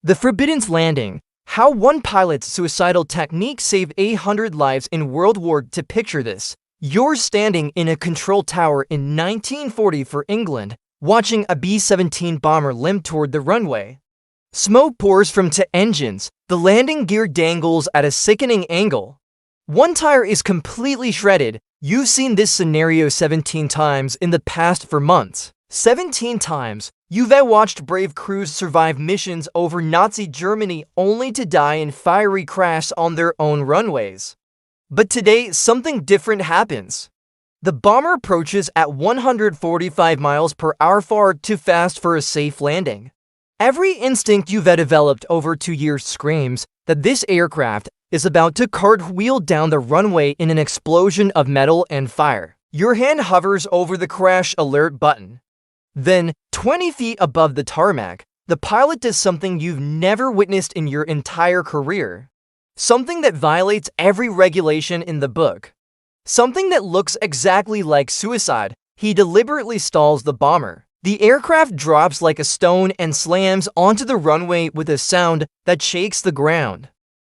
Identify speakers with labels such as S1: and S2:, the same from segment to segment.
S1: The Forbidden Landing. How one pilot's suicidal technique saved 800 lives in World War II. To picture this, you're standing in a control tower in 1940 for England, watching a B-17 bomber limp toward the runway. Smoke pours from two engines, the landing gear dangles at a sickening angle. One tire is completely shredded. You've seen this scenario 17 times in the past for months. 17 times, you've watched brave crews survive missions over Nazi Germany only to die in fiery crashes on their own runways. But today, something different happens. The bomber approaches at 145 miles per hour, far too fast for a safe landing. Every instinct you've developed over 2 years screams that this aircraft is about to cartwheel down the runway in an explosion of metal and fire. Your hand hovers over the crash alert button. Then, 20 feet above the tarmac, the pilot does something you've never witnessed in your entire career. Something that violates every regulation in the book. Something that looks exactly like suicide. He deliberately stalls the bomber. The aircraft drops like a stone and slams onto the runway with a sound that shakes the ground.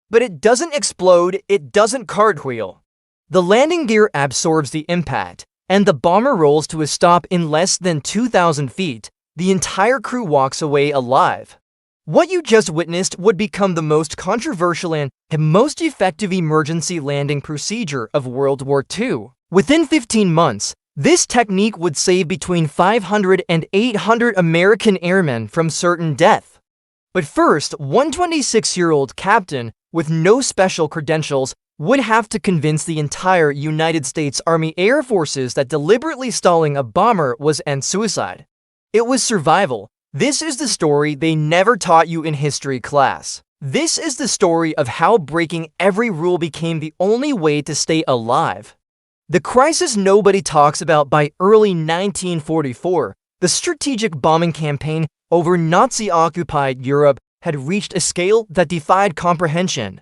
S1: But it doesn't explode, it doesn't cartwheel. The landing gear absorbs the impact, and the bomber rolls to a stop in less than 2,000 feet. The entire crew walks away alive. What you just witnessed would become the most controversial and most effective emergency landing procedure of World War II. Within 15 months, this technique would save between 500 and 800 American airmen from certain death. But first, one 26-year-old captain with no special credentials would have to convince the entire United States Army Air Forces that deliberately stalling a bomber was suicide. It was survival. This is the story they never taught you in history class. This is the story of how breaking every rule became the only way to stay alive. The crisis nobody talks about. By early 1944, the strategic bombing campaign over Nazi-occupied Europe had reached a scale that defied comprehension.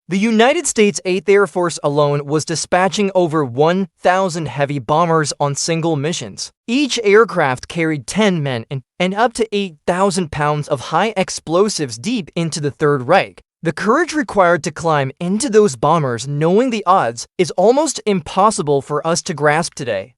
S1: The United States 8th Air Force alone was dispatching over 1,000 heavy bombers on single missions. Each aircraft carried 10 men and up to 8,000 pounds of high explosives deep into the Third Reich. The courage required to climb into those bombers knowing the odds is almost impossible for us to grasp today.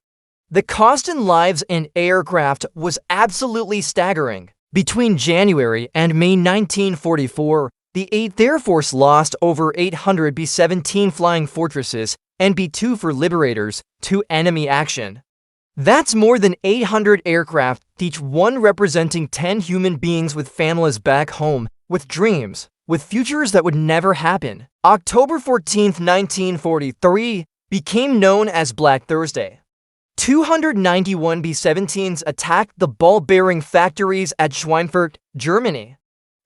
S1: The cost in lives and aircraft was absolutely staggering. Between January and May 1944, the 8th Air Force lost over 800 B-17 Flying Fortresses and B-2 for Liberators to enemy action. That's more than 800 aircraft, each one representing 10 human beings with families back home, with dreams, with futures that would never happen. October 14, 1943 became known as Black Thursday. 291 B-17s attacked the ball-bearing factories at Schweinfurt, Germany.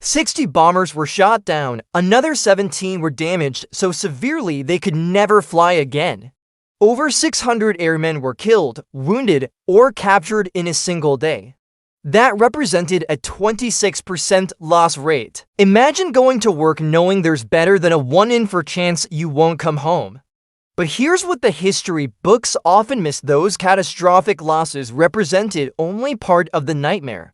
S1: 60 bombers were shot down, another 17 were damaged so severely they could never fly again. Over 600 airmen were killed, wounded, or captured in a single day. That represented a 26% loss rate. Imagine going to work knowing there's better than a 1 in 4 chance you won't come home. But here's what the history books often miss: those catastrophic losses represented only part of the nightmare.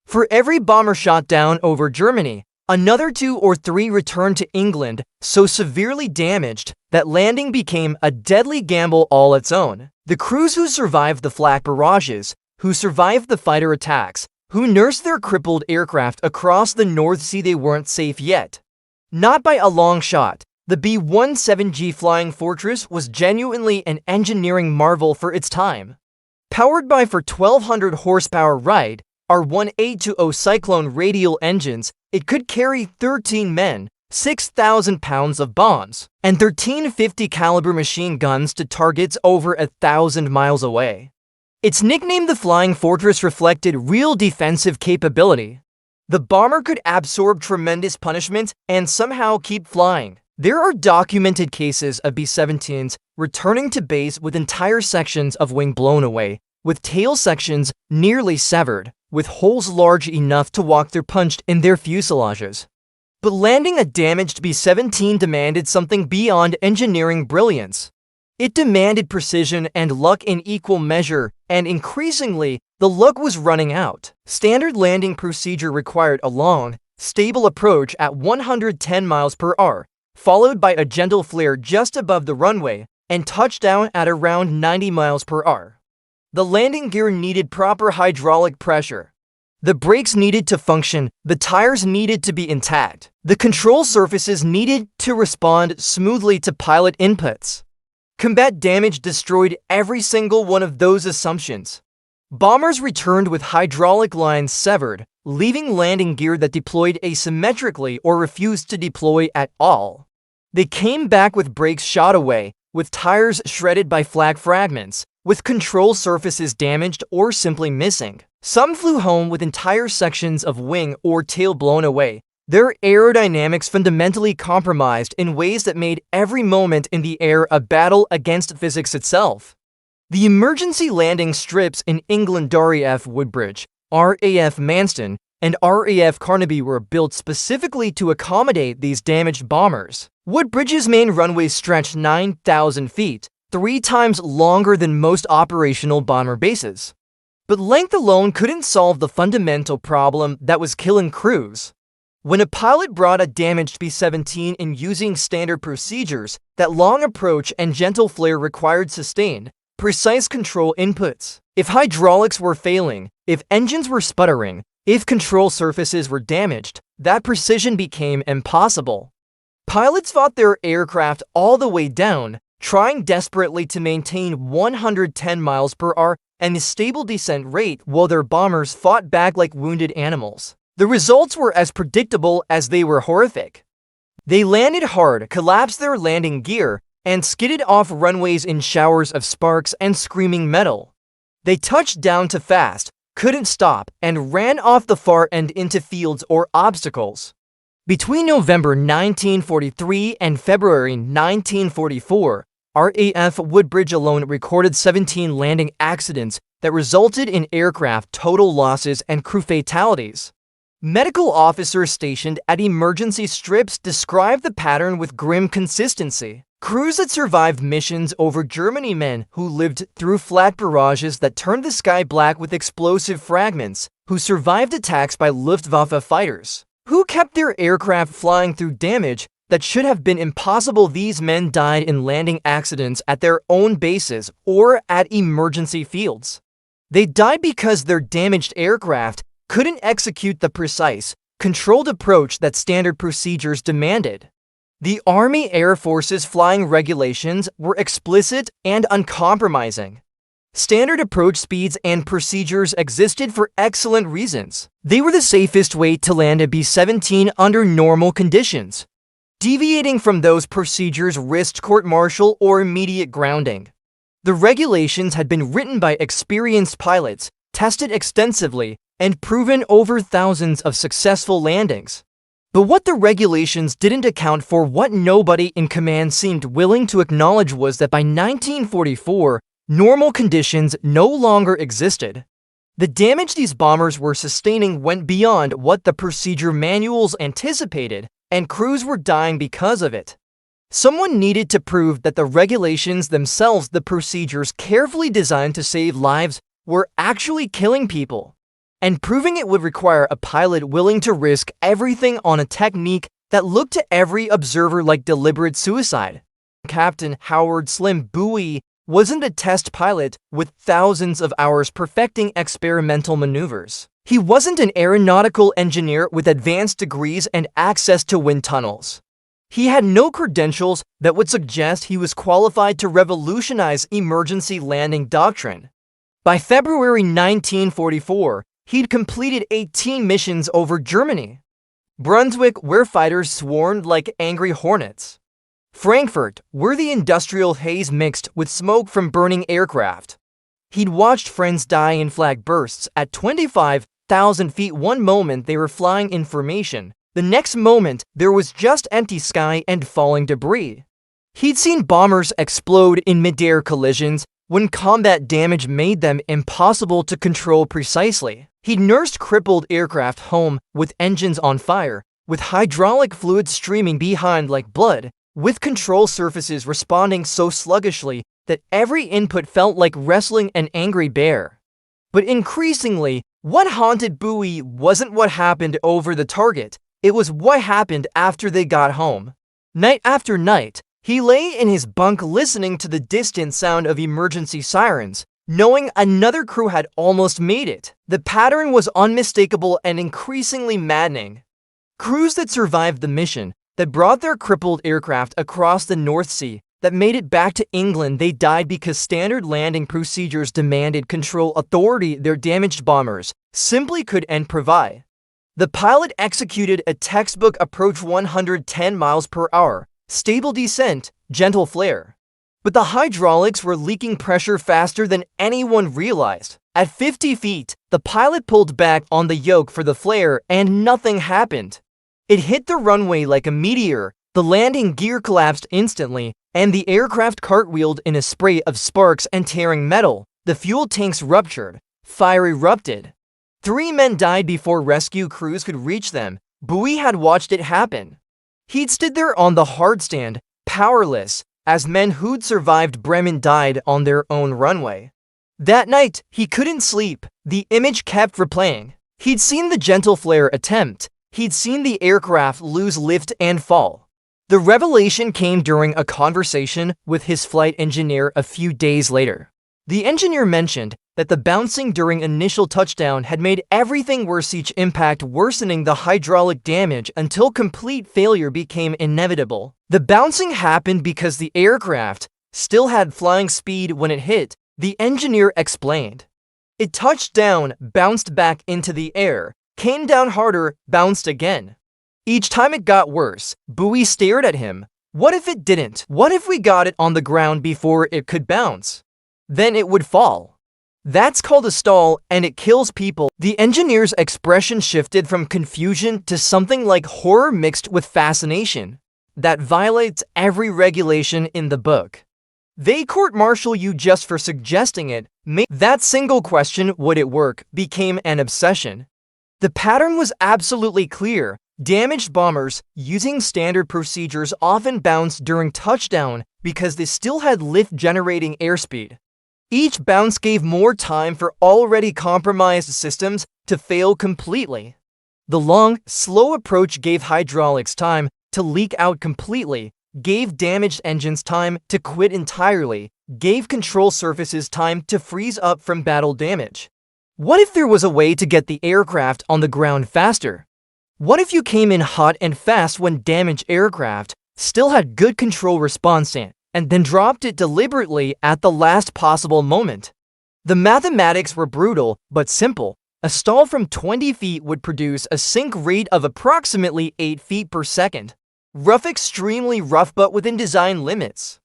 S1: For every bomber shot down over Germany, another 2 or 3 returned to England, so severely damaged that landing became a deadly gamble all its own. The crews who survived the flak barrages, who survived the fighter attacks, who nursed their crippled aircraft across the North Sea, they weren't safe yet. Not by a long shot. The B-17G Flying Fortress was genuinely an engineering marvel for its time. Powered by 1,200 horsepower Wright R-1820 Cyclone radial engines, it could carry 13 men, 6,000 pounds of bombs, and 13 .50 caliber machine guns to targets over 1,000 miles away. Its nickname, the Flying Fortress, reflected real defensive capability. The bomber could absorb tremendous punishment and somehow keep flying. There are documented cases of B-17s returning to base with entire sections of wing blown away, with tail sections nearly severed, with holes large enough to walk through punched in their fuselages. But landing a damaged B-17 demanded something beyond engineering brilliance. It demanded precision and luck in equal measure, and increasingly, the luck was running out. Standard landing procedure required a long, stable approach at 110 miles per hour, followed by a gentle flare just above the runway, and touchdown at around 90 miles per hour. The landing gear needed proper hydraulic pressure. The brakes needed to function, the tires needed to be intact. The control surfaces needed to respond smoothly to pilot inputs. Combat damage destroyed every single one of those assumptions. Bombers returned with hydraulic lines severed, leaving landing gear that deployed asymmetrically or refused to deploy at all. They came back with brakes shot away, with tires shredded by flak fragments, with control surfaces damaged or simply missing. Some flew home with entire sections of wing or tail blown away, their aerodynamics fundamentally compromised in ways that made every moment in the air a battle against physics itself. The emergency landing strips in England RAF Woodbridge, RAF Manston, and RAF Carnaby were built specifically to accommodate these damaged bombers. Woodbridge's main runway stretched 9,000 feet, 3 times longer than most operational bomber bases. But length alone couldn't solve the fundamental problem that was killing crews. When a pilot brought a damaged B-17 in using standard procedures, that long approach and gentle flare required sustained, precise control inputs. If hydraulics were failing, if engines were sputtering, if control surfaces were damaged, that precision became impossible. Pilots fought their aircraft all the way down, trying desperately to maintain 110 miles per hour and a stable descent rate while their bombers fought back like wounded animals. The results were as predictable as they were horrific. They landed hard, collapsed their landing gear, and skidded off runways in showers of sparks and screaming metal. They touched down too fast, couldn't stop, and ran off the far end into fields or obstacles. Between November 1943 and February 1944, RAF Woodbridge alone recorded 17 landing accidents that resulted in aircraft total losses and crew fatalities. Medical officers stationed at emergency strips described the pattern with grim consistency. Crews that survived missions over Germany, men who lived through flak barrages that turned the sky black with explosive fragments, who survived attacks by Luftwaffe fighters, who kept their aircraft flying through damage that should have been impossible. These men died in landing accidents at their own bases or at emergency fields. They died because their damaged aircraft couldn't execute the precise, controlled approach that standard procedures demanded. The Army Air Force's flying regulations were explicit and uncompromising. Standard approach speeds and procedures existed for excellent reasons. They were the safest way to land a B-17 under normal conditions. Deviating from those procedures risked court-martial or immediate grounding. The regulations had been written by experienced pilots, tested extensively, and proven over thousands of successful landings. But what the regulations didn't account for, what nobody in command seemed willing to acknowledge, was that by 1944, normal conditions no longer existed. The damage these bombers were sustaining went beyond what the procedure manuals anticipated, and crews were dying because of it. Someone needed to prove that the regulations themselves, the procedures carefully designed to save lives, were actually killing people. And proving it would require a pilot willing to risk everything on a technique that looked to every observer like deliberate suicide. Captain Howard "Slim" Bowie wasn't a test pilot with thousands of hours perfecting experimental maneuvers. He wasn't an aeronautical engineer with advanced degrees and access to wind tunnels. He had no credentials that would suggest he was qualified to revolutionize emergency landing doctrine. By February 1944, he'd completed 18 missions over Germany. Brunswick, where fighters swarmed like angry hornets. Frankfurt, where the industrial haze mixed with smoke from burning aircraft. He'd watched friends die in flag bursts at 25,000 feet. One moment they were flying in formation, the next moment there was just empty sky and falling debris. He'd seen bombers explode in mid-air collisions when combat damage made them impossible to control precisely. He'd nursed crippled aircraft home with engines on fire, with hydraulic fluid streaming behind like blood, with control surfaces responding so sluggishly that every input felt like wrestling an angry bear. But increasingly, what haunted Bowie wasn't what happened over the target, It was what happened after they got home. Night after night, he lay in his bunk listening to the distant sound of emergency sirens, knowing another crew had almost made it. The pattern was unmistakable and increasingly maddening. Crews that survived the mission, that brought their crippled aircraft across the North Sea, that made it back to England, they died because standard landing procedures demanded control authority their damaged bombers simply couldn't provide. The pilot executed a textbook approach 110 miles per hour, stable descent, gentle flare. But the hydraulics were leaking pressure faster than anyone realized. At 50 feet, the pilot pulled back on the yoke for the flare and nothing happened. It hit the runway like a meteor, the landing gear collapsed instantly, and the aircraft cartwheeled in a spray of sparks and tearing metal. The fuel tanks ruptured. Fire erupted. 3 men died before rescue crews could reach them. Bowie had watched it happen. He'd stood there on the hardstand, powerless, as men who'd survived Bremen died on their own runway. That night, he couldn't sleep. The image kept replaying. He'd seen the gentle flare attempt. He'd seen the aircraft lose lift and fall. The revelation came during a conversation with his flight engineer a few days later. The engineer mentioned that the bouncing during initial touchdown had made everything worse, each impact worsening the hydraulic damage until complete failure became inevitable. The bouncing happened because the aircraft still had flying speed when it hit, the engineer explained. It touched down, bounced back into the air, came down harder, bounced again. Each time it got worse. Bowie stared at him. What if it didn't? What if we got it on the ground before it could bounce? Then it would fall. That's called a stall, and it kills people. The engineer's expression shifted from confusion to something like horror mixed with fascination. That violates every regulation in the book. They court-martial you just for suggesting it. That single question, would it work, became an obsession. The pattern was absolutely clear. Damaged bombers, using standard procedures, often bounced during touchdown because they still had lift-generating airspeed. Each bounce gave more time for already compromised systems to fail completely. The long, slow approach gave hydraulics time to leak out completely, gave damaged engines time to quit entirely, gave control surfaces time to freeze up from battle damage. What if there was a way to get the aircraft on the ground faster? What if you came in hot and fast when damaged aircraft still had good control response and then dropped it deliberately at the last possible moment? The mathematics were brutal but simple. A stall from 20 feet would produce a sink rate of approximately 8 feet per second. Rough, extremely rough, but within design limits.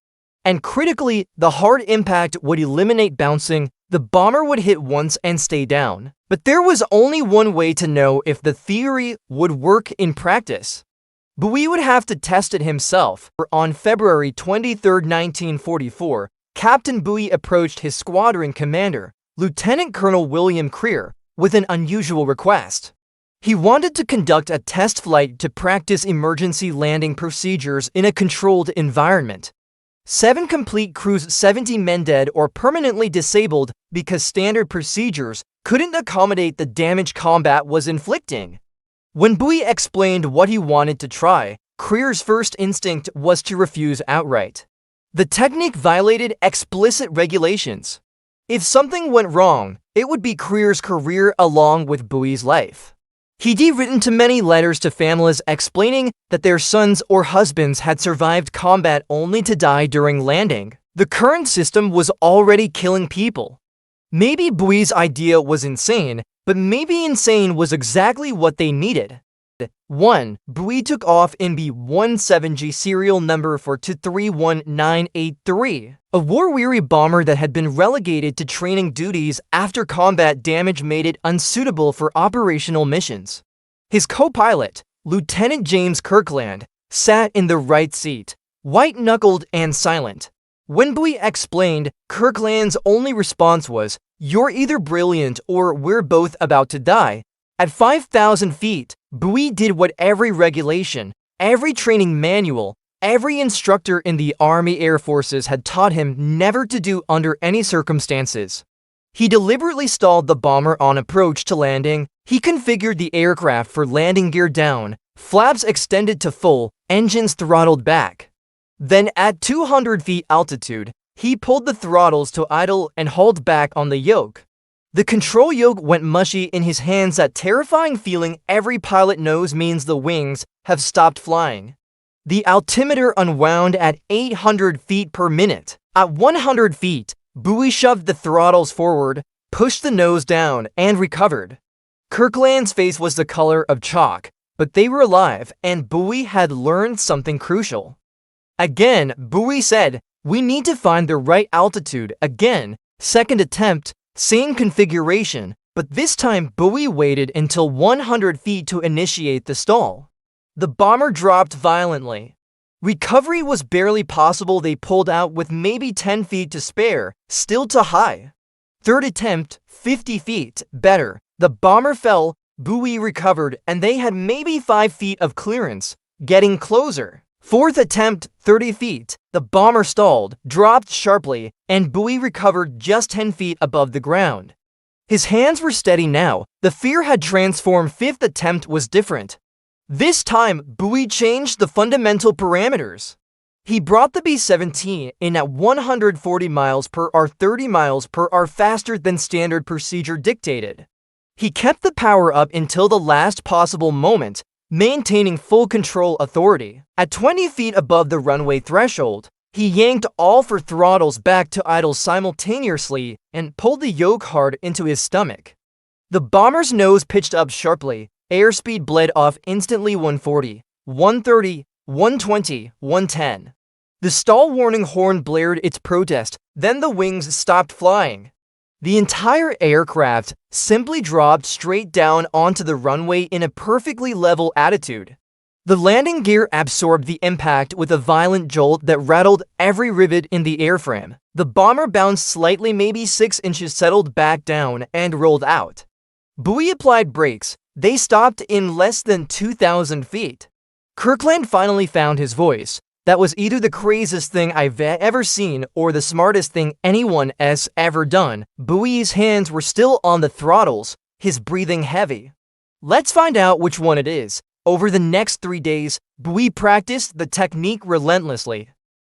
S1: And critically, the hard impact would eliminate bouncing. The bomber would hit once and stay down. But there was only one way to know if the theory would work in practice. Bowie would have to test it himself. On February 23, 1944, Captain Bowie approached his squadron commander, Lieutenant Colonel William Creer, with an unusual request. He wanted to conduct a test flight to practice emergency landing procedures in a controlled environment. 7 complete crews, 70 men dead or permanently disabled because standard procedures couldn't accommodate the damage combat was inflicting. When Bowie explained what he wanted to try, Creer's first instinct was to refuse outright. The technique violated explicit regulations. If something went wrong, it would be Creer's career along with Bowie's life. He'd written to many letters to families explaining that their sons or husbands had survived combat only to die during landing. The current system was already killing people. Maybe Bowie's idea was insane, but maybe insane was exactly what they needed. 1. Bowie took off in B-17G serial number 4231983, a war-weary bomber that had been relegated to training duties after combat damage made it unsuitable for operational missions. His co-pilot, Lieutenant James Kirkland, sat in the right seat, white-knuckled and silent. When Bowie explained, Kirkland's only response was, "You're either brilliant or we're both about to die." At 5,000 feet, Bowie did what every regulation, every training manual, every instructor in the Army Air Forces had taught him never to do under any circumstances. He deliberately stalled the bomber on approach to landing. He configured the aircraft for landing gear down, Flaps extended to full, engines throttled back. Then at 200 feet altitude, he pulled the throttles to idle and hauled back on the yoke. The control yoke went mushy in his hands, that terrifying feeling every pilot knows means the wings have stopped flying. The altimeter unwound at 800 feet per minute. At 100 feet, Buoy shoved the throttles forward, pushed the nose down, and recovered. Kirkland's face was the color of chalk, but they were alive, and Buoy had learned something crucial. Again, Buoy said, "We need to find the right altitude." Again, second attempt, same configuration, but this time Buoy waited until 100 feet to initiate the stall. The bomber dropped violently. Recovery was barely possible. They pulled out with maybe 10 feet to spare, still too high. Third attempt, 50 feet, better. The bomber fell, Buoy recovered, and they had maybe 5 feet of clearance, getting closer. Fourth attempt, 30 feet. The bomber stalled, dropped sharply, and Buoy recovered just 10 feet above the ground. His hands were steady now. The fear had transformed. Fifth attempt was different. This time, Buoy changed the fundamental parameters. He brought the B-17 in at 140 miles per hour, 30 miles per hour faster than standard procedure dictated. He kept the power up until the last possible moment, maintaining full control authority. At 20 feet above the runway threshold, he yanked all four throttles back to idle simultaneously and pulled the yoke hard into his stomach. The bomber's nose pitched up sharply. Airspeed bled off instantly. 140, 130, 120, 110. The stall warning horn blared its protest, then the wings stopped flying. The entire aircraft simply dropped straight down onto the runway in a perfectly level attitude. The landing gear absorbed the impact with a violent jolt that rattled every rivet in the airframe. The bomber bounced slightly, maybe 6 inches, settled back down, and rolled out. Buoy applied brakes. They stopped in less than 2,000 feet. Kirkland finally found his voice. That was either the craziest thing I've ever seen or the smartest thing anyone has ever done. Buoy's hands were still on the throttles, his breathing heavy. Let's find out which one it is. Over the next 3 days, Buoy practiced the technique relentlessly.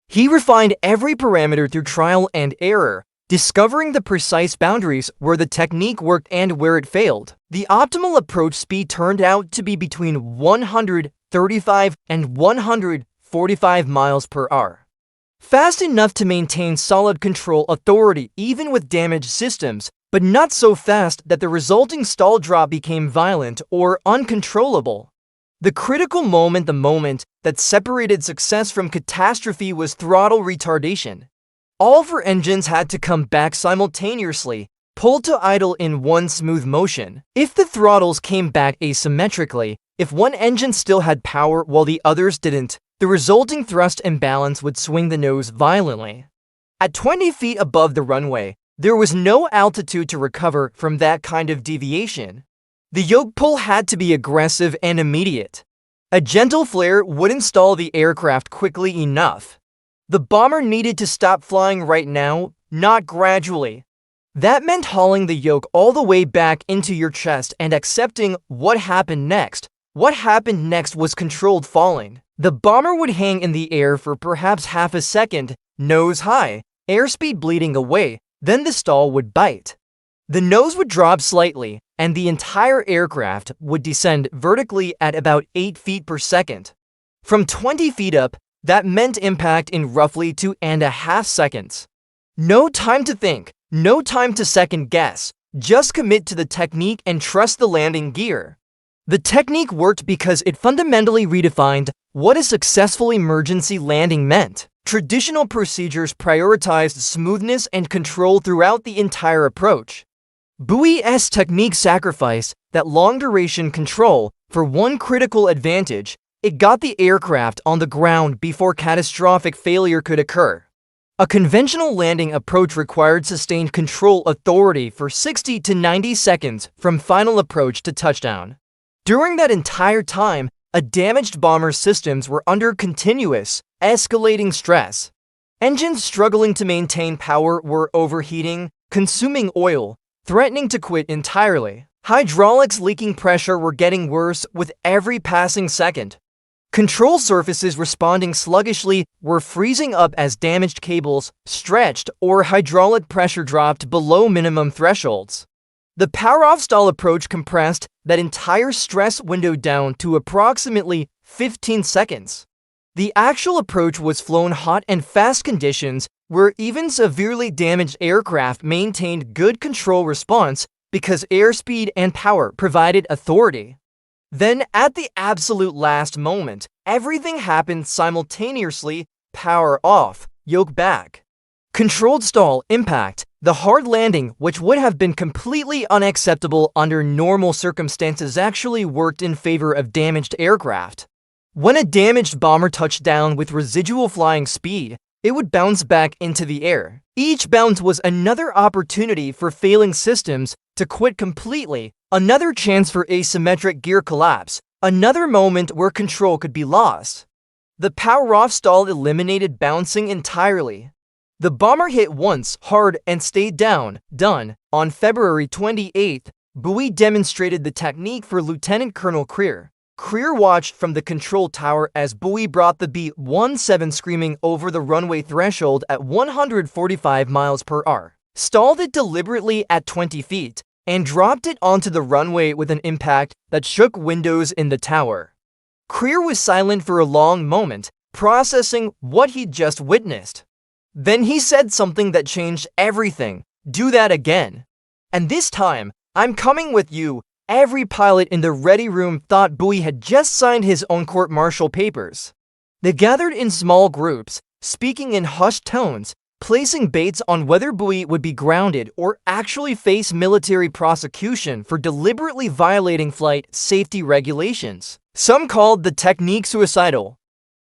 S1: He refined every parameter through trial and error, discovering the precise boundaries where the technique worked and where it failed. The optimal approach speed turned out to be between 135 and 145 miles per hour. Fast enough to maintain solid control authority even with damaged systems, but not so fast that the resulting stall drop became violent or uncontrollable. The critical moment, the moment that separated success from catastrophe, was throttle retardation. All 4 engines had to come back simultaneously, pulled to idle in one smooth motion. If the throttles came back asymmetrically, if one engine still had power while the others didn't, the resulting thrust imbalance would swing the nose violently. At 20 feet above the runway, there was no altitude to recover from that kind of deviation. The yoke pull had to be aggressive and immediate. A gentle flare wouldn't stall the aircraft quickly enough. The bomber needed to stop flying right now, not gradually. That meant hauling the yoke all the way back into your chest and accepting what happened next. What happened next was controlled falling. The bomber would hang in the air for perhaps half a second, nose high, airspeed bleeding away, then the stall would bite. The nose would drop slightly, and the entire aircraft would descend vertically at about 8 feet per second. From 20 feet up, that meant impact in roughly 2.5 seconds. No time to think, no time to second guess. Just commit to the technique and trust the landing gear. The technique worked because it fundamentally redefined what a successful emergency landing meant. Traditional procedures prioritized smoothness and control throughout the entire approach. Buoy's technique sacrificed that long-duration control for one critical advantage: it got the aircraft on the ground before catastrophic failure could occur. A conventional landing approach required sustained control authority for 60 to 90 seconds from final approach to touchdown. During that entire time, a damaged bomber's systems were under continuous, escalating stress. Engines struggling to maintain power were overheating, consuming oil, threatening to quit entirely. Hydraulics leaking pressure were getting worse with every passing second. Control surfaces responding sluggishly were freezing up as damaged cables stretched or hydraulic pressure dropped below minimum thresholds. The power-off stall approach compressed that entire stress window down to approximately 15 seconds. The actual approach was flown hot and fast conditions where even severely damaged aircraft maintained good control response because airspeed and power provided authority. Then, at the absolute last moment, everything happened simultaneously: power off, yoke back. Controlled stall, impact. The hard landing, which would have been completely unacceptable under normal circumstances, actually worked in favor of damaged aircraft. When a damaged bomber touched down with residual flying speed, it would bounce back into the air. Each bounce was another opportunity for failing systems to quit completely, another chance for asymmetric gear collapse, another moment where control could be lost. The power-off stall eliminated bouncing entirely. The bomber hit once, hard, and stayed down. Done. On February 28th, WWII demonstrated the technique for Lieutenant Colonel Creer. Creer watched from the control tower as WWII brought the B-17 screaming over the runway threshold at 145 miles per hour, stalled it deliberately at 20 feet, and dropped it onto the runway with an impact that shook windows in the tower. Creer was silent for a long moment, processing what he'd just witnessed. Then he said something that changed everything. "Do that again. And this time, I'm coming with you." Every pilot in the ready room thought WWII had just signed his own court-martial papers. They gathered in small groups, speaking in hushed tones, placing bets on whether WWII would be grounded or actually face military prosecution for deliberately violating flight safety regulations. Some called the technique suicidal.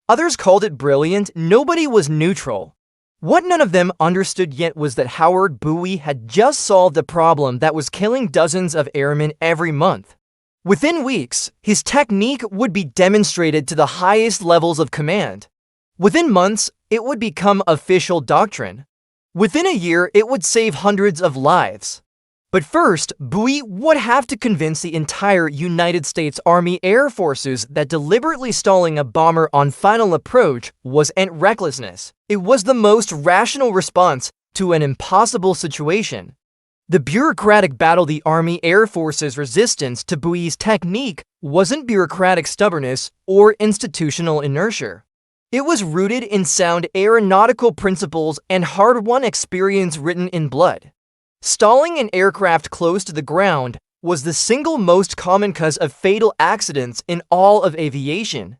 S1: Others called it brilliant. Nobody was neutral. What none of them understood yet was that Howard WWII had just solved a problem that was killing dozens of airmen every month. Within weeks, his technique would be demonstrated to the highest levels of command. Within months, it would become official doctrine. Within a year, it would save hundreds of lives. But first, WWII would have to convince the entire United States Army Air Forces that deliberately stalling a bomber on final approach wasn't recklessness. It was the most rational response to an impossible situation. The bureaucratic battle the Army Air Force's resistance to WWII's technique wasn't bureaucratic stubbornness or institutional inertia. It was rooted in sound aeronautical principles and hard-won experience written in blood. Stalling an aircraft close to the ground was the single most common cause of fatal accidents in all of aviation.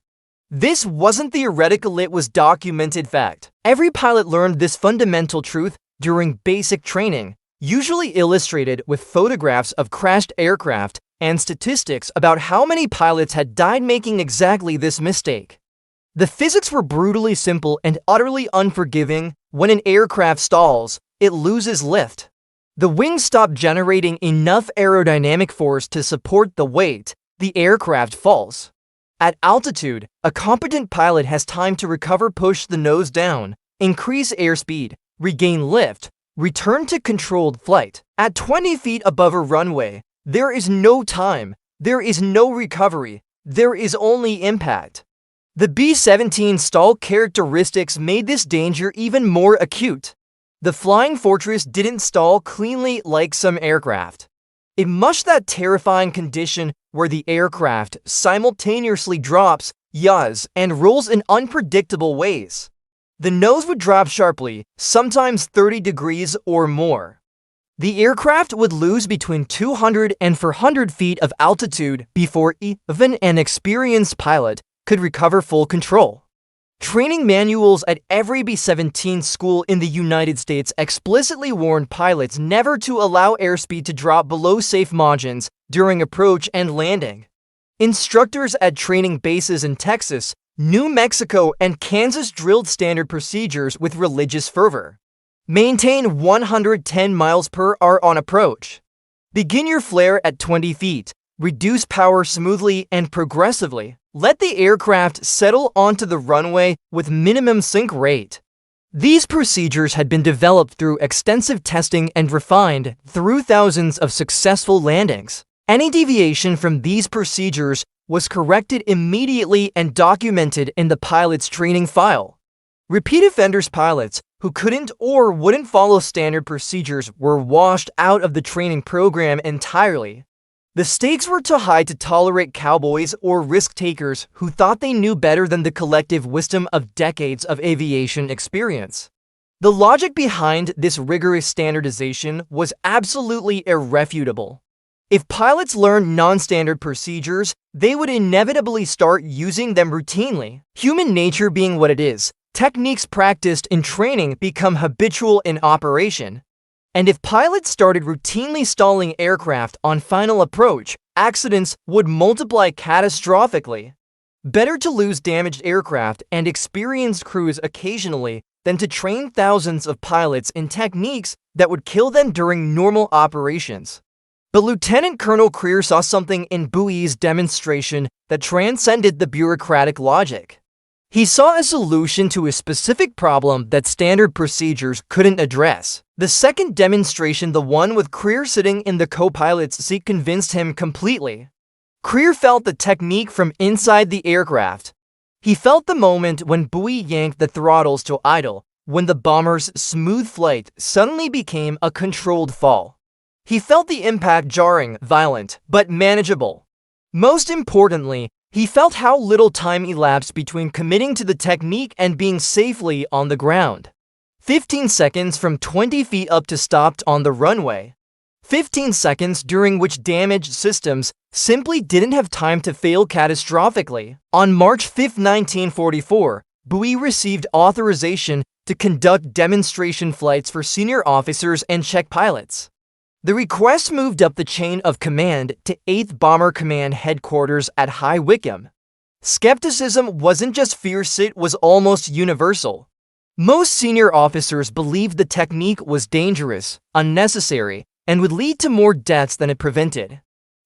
S1: This wasn't theoretical, it was documented fact. Every pilot learned this fundamental truth during basic training, usually illustrated with photographs of crashed aircraft and statistics about how many pilots had died making exactly this mistake. The physics were brutally simple and utterly unforgiving. When an aircraft stalls, it loses lift. The wings stop generating enough aerodynamic force to support the weight. The aircraft falls. At altitude, a competent pilot has time to recover, push the nose down, increase airspeed, regain lift, return to controlled flight. At 20 feet above a runway, there is no time, there is no recovery, there is only impact. The B-17 stall characteristics made this danger even more acute. The Flying Fortress didn't stall cleanly like some aircraft. It mushed that terrifying condition where the aircraft simultaneously drops, yaws, and rolls in unpredictable ways. The nose would drop sharply, sometimes 30 degrees or more. The aircraft would lose between 200 and 400 feet of altitude before even an experienced pilot could recover full control. Training manuals at every B-17 school in the United States explicitly warned pilots never to allow airspeed to drop below safe margins during approach and landing. Instructors at training bases in Texas, New Mexico, and Kansas drilled standard procedures with religious fervor. Maintain 110 miles per hour on approach. Begin your flare at 20 feet. Reduce power smoothly and progressively. Let the aircraft settle onto the runway with minimum sink rate. These procedures had been developed through extensive testing and refined through thousands of successful landings. Any deviation from these procedures was corrected immediately and documented in the pilot's training file. Repeat offenders pilots who couldn't or wouldn't follow standard procedures were washed out of the training program entirely. The stakes were too high to tolerate cowboys or risk-takers who thought they knew better than the collective wisdom of decades of aviation experience. The logic behind this rigorous standardization was absolutely irrefutable. If pilots learned non-standard procedures, they would inevitably start using them routinely. Human nature being what it is, techniques practiced in training become habitual in operation. And if pilots started routinely stalling aircraft on final approach, accidents would multiply catastrophically. Better to lose damaged aircraft and experienced crews occasionally than to train thousands of pilots in techniques that would kill them during normal operations. But Lieutenant Colonel Creer saw something in WWII's demonstration that transcended the bureaucratic logic. He saw a solution to a specific problem that standard procedures couldn't address. The second demonstration, the one with Creer sitting in the co-pilot's seat, convinced him completely. Creer felt the technique from inside the aircraft. He felt the moment when WWII yanked the throttles to idle, when the bomber's smooth flight suddenly became a controlled fall. He felt the impact jarring, violent, but manageable. Most importantly, he felt how little time elapsed between committing to the technique and being safely on the ground. 15 seconds from 20 feet up to stopped on the runway. 15 seconds during which damaged systems simply didn't have time to fail catastrophically. On March 5, 1944, WWII received authorization to conduct demonstration flights for senior officers and check pilots. The request moved up the chain of command to 8th Bomber Command Headquarters at High Wycombe. Skepticism wasn't just fierce, it was almost universal. Most senior officers believed the technique was dangerous, unnecessary, and would lead to more deaths than it prevented.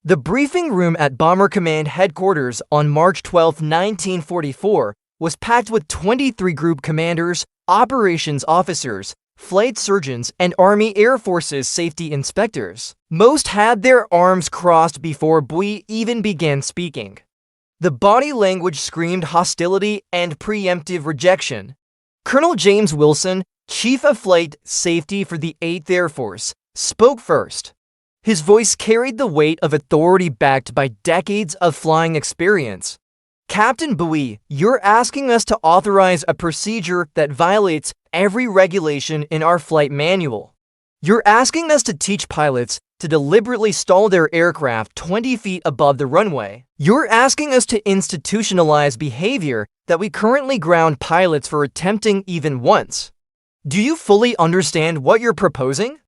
S1: The briefing room at Bomber Command Headquarters on March 12, 1944 was packed with 23 group commanders, operations officers, flight surgeons, and Army Air Force's safety inspectors. Most had their arms crossed before WWII even began speaking. The body language screamed hostility and preemptive rejection. Colonel James Wilson, Chief of Flight Safety for the 8th Air Force, spoke first. His voice carried the weight of authority backed by decades of flying experience. Captain WWII, you're asking us to authorize a procedure that violates every regulation in our flight manual. You're asking us to teach pilots to deliberately stall their aircraft 20 feet above the runway. You're asking us to institutionalize behavior that we currently ground pilots for attempting even once. Do you fully understand what you're proposing?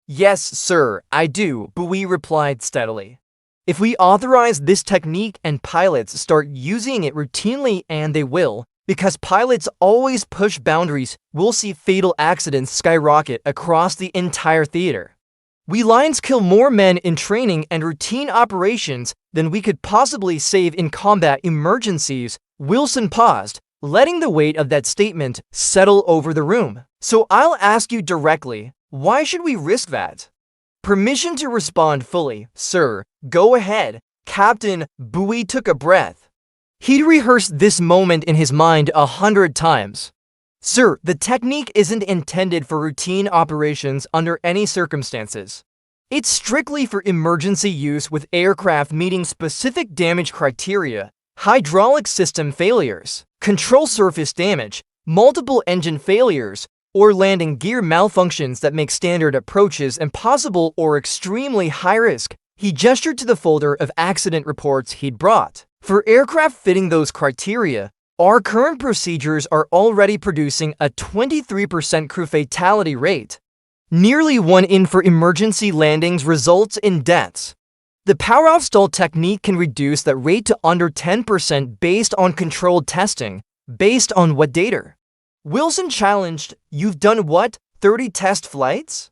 S1: Yes, sir, I do, WWII replied steadily. If we authorize this technique and pilots start using it routinely, and they will, because pilots always push boundaries, we'll see fatal accidents skyrocket across the entire theater. We lines kill more men in training and routine operations than we could possibly save in combat emergencies. Wilson paused, letting the weight of that statement settle over the room. So I'll ask you directly, why should we risk that? Permission to respond fully, sir. Go ahead. Captain WWII took a breath. He'd rehearsed this moment in his mind 100 times. Sir, the technique isn't intended for routine operations under any circumstances. It's strictly for emergency use with aircraft meeting specific damage criteria, hydraulic system failures, control surface damage, multiple engine failures, or landing gear malfunctions that make standard approaches impossible or extremely high risk. He gestured to the folder of accident reports he'd brought. For aircraft fitting those criteria, our current procedures are already producing a 23% crew fatality rate. Nearly 1 in 4 emergency landings results in deaths. The power-off stall technique can reduce that rate to under 10% based on controlled testing. Based on what data? Wilson challenged, you've done what, 30 test flights?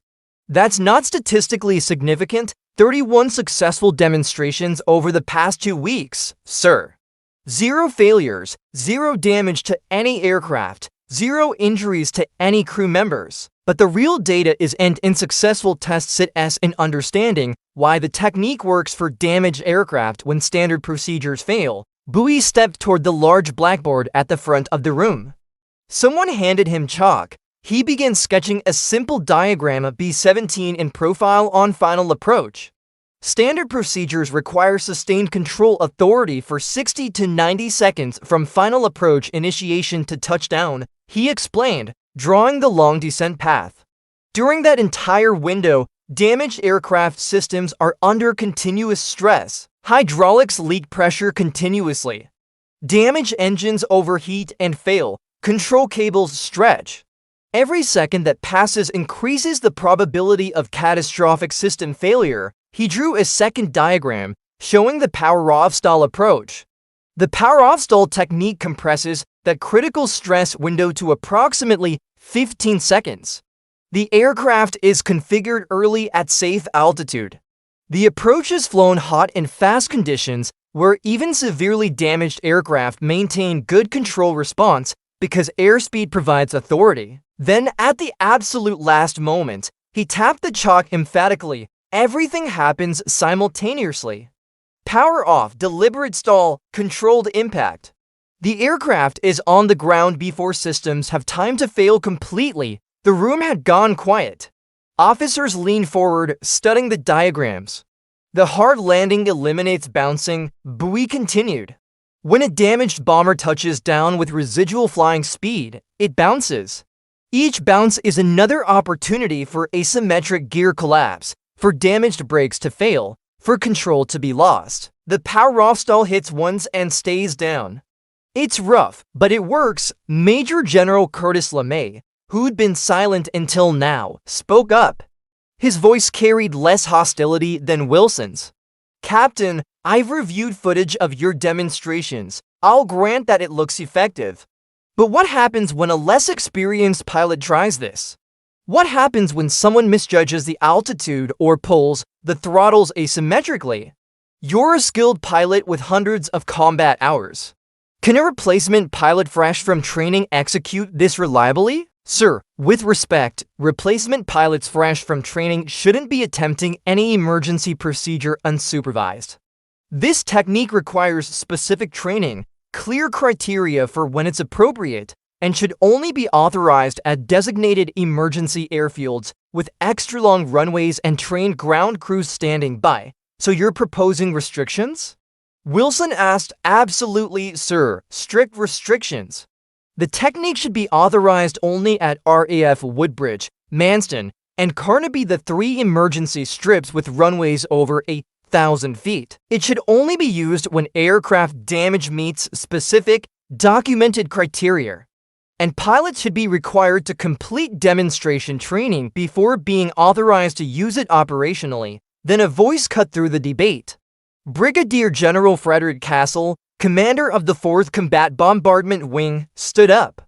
S1: That's not statistically significant. 31 successful demonstrations over the past 2 weeks, sir. 0 failures, 0 damage to any aircraft, Zero injuries to any crew members. But the real data is and in successful tests it as in understanding why the technique works for damaged aircraft when standard procedures fail. WWII stepped toward the large blackboard at the front of the room. Someone handed him chalk. He began sketching a simple diagram of B-17 in profile on final approach. Standard procedures require sustained control authority for 60 to 90 seconds from final approach initiation to touchdown, he explained, drawing the long descent path. During that entire window, damaged aircraft systems are under continuous stress. Hydraulics leak pressure continuously. Damaged engines overheat and fail. Control cables stretch. Every second that passes increases the probability of catastrophic system failure. He drew a second diagram showing the power-off stall approach. The power-off stall technique compresses that critical stress window to approximately 15 seconds. The aircraft is configured early at safe altitude. The approach is flown hot in fast conditions where even severely damaged aircraft maintain good control response because airspeed provides authority. Then, at the absolute last moment, he tapped the chalk emphatically. Everything happens simultaneously. Power off, deliberate stall, controlled impact. The aircraft is on the ground before systems have time to fail completely. The room had gone quiet. Officers leaned forward, studying the diagrams. The hard landing eliminates bouncing, WWII continued. When a damaged bomber touches down with residual flying speed, it bounces. Each bounce is another opportunity for asymmetric gear collapse, for damaged brakes to fail, for control to be lost. The power-off stall hits once and stays down. It's rough, but it works. Major General Curtis LeMay, who'd been silent until now, spoke up. His voice carried less hostility than Wilson's. "Captain, I've reviewed footage of your demonstrations. I'll grant that it looks effective. But what happens when a less experienced pilot tries this? What happens when someone misjudges the altitude or pulls the throttles asymmetrically? You're a skilled pilot with hundreds of combat hours. Can a replacement pilot fresh from training execute this reliably? Sir, with respect, replacement pilots fresh from training shouldn't be attempting any emergency procedure unsupervised. This technique requires specific training, clear criteria for when it's appropriate, and should only be authorized at designated emergency airfields with extra-long runways and trained ground crews standing by. So you're proposing restrictions?" Wilson asked. "Absolutely, sir. Strict restrictions. The technique should be authorized only at RAF Woodbridge, Manston, and Carnaby, the 3 emergency strips with runways over 1,000 feet. It should only be used when aircraft damage meets specific, documented criteria. And pilots should be required to complete demonstration training before being authorized to use it operationally." Then a voice cut through the debate. Brigadier General Frederick Castle, commander of the 4th Combat Bombardment Wing, stood up.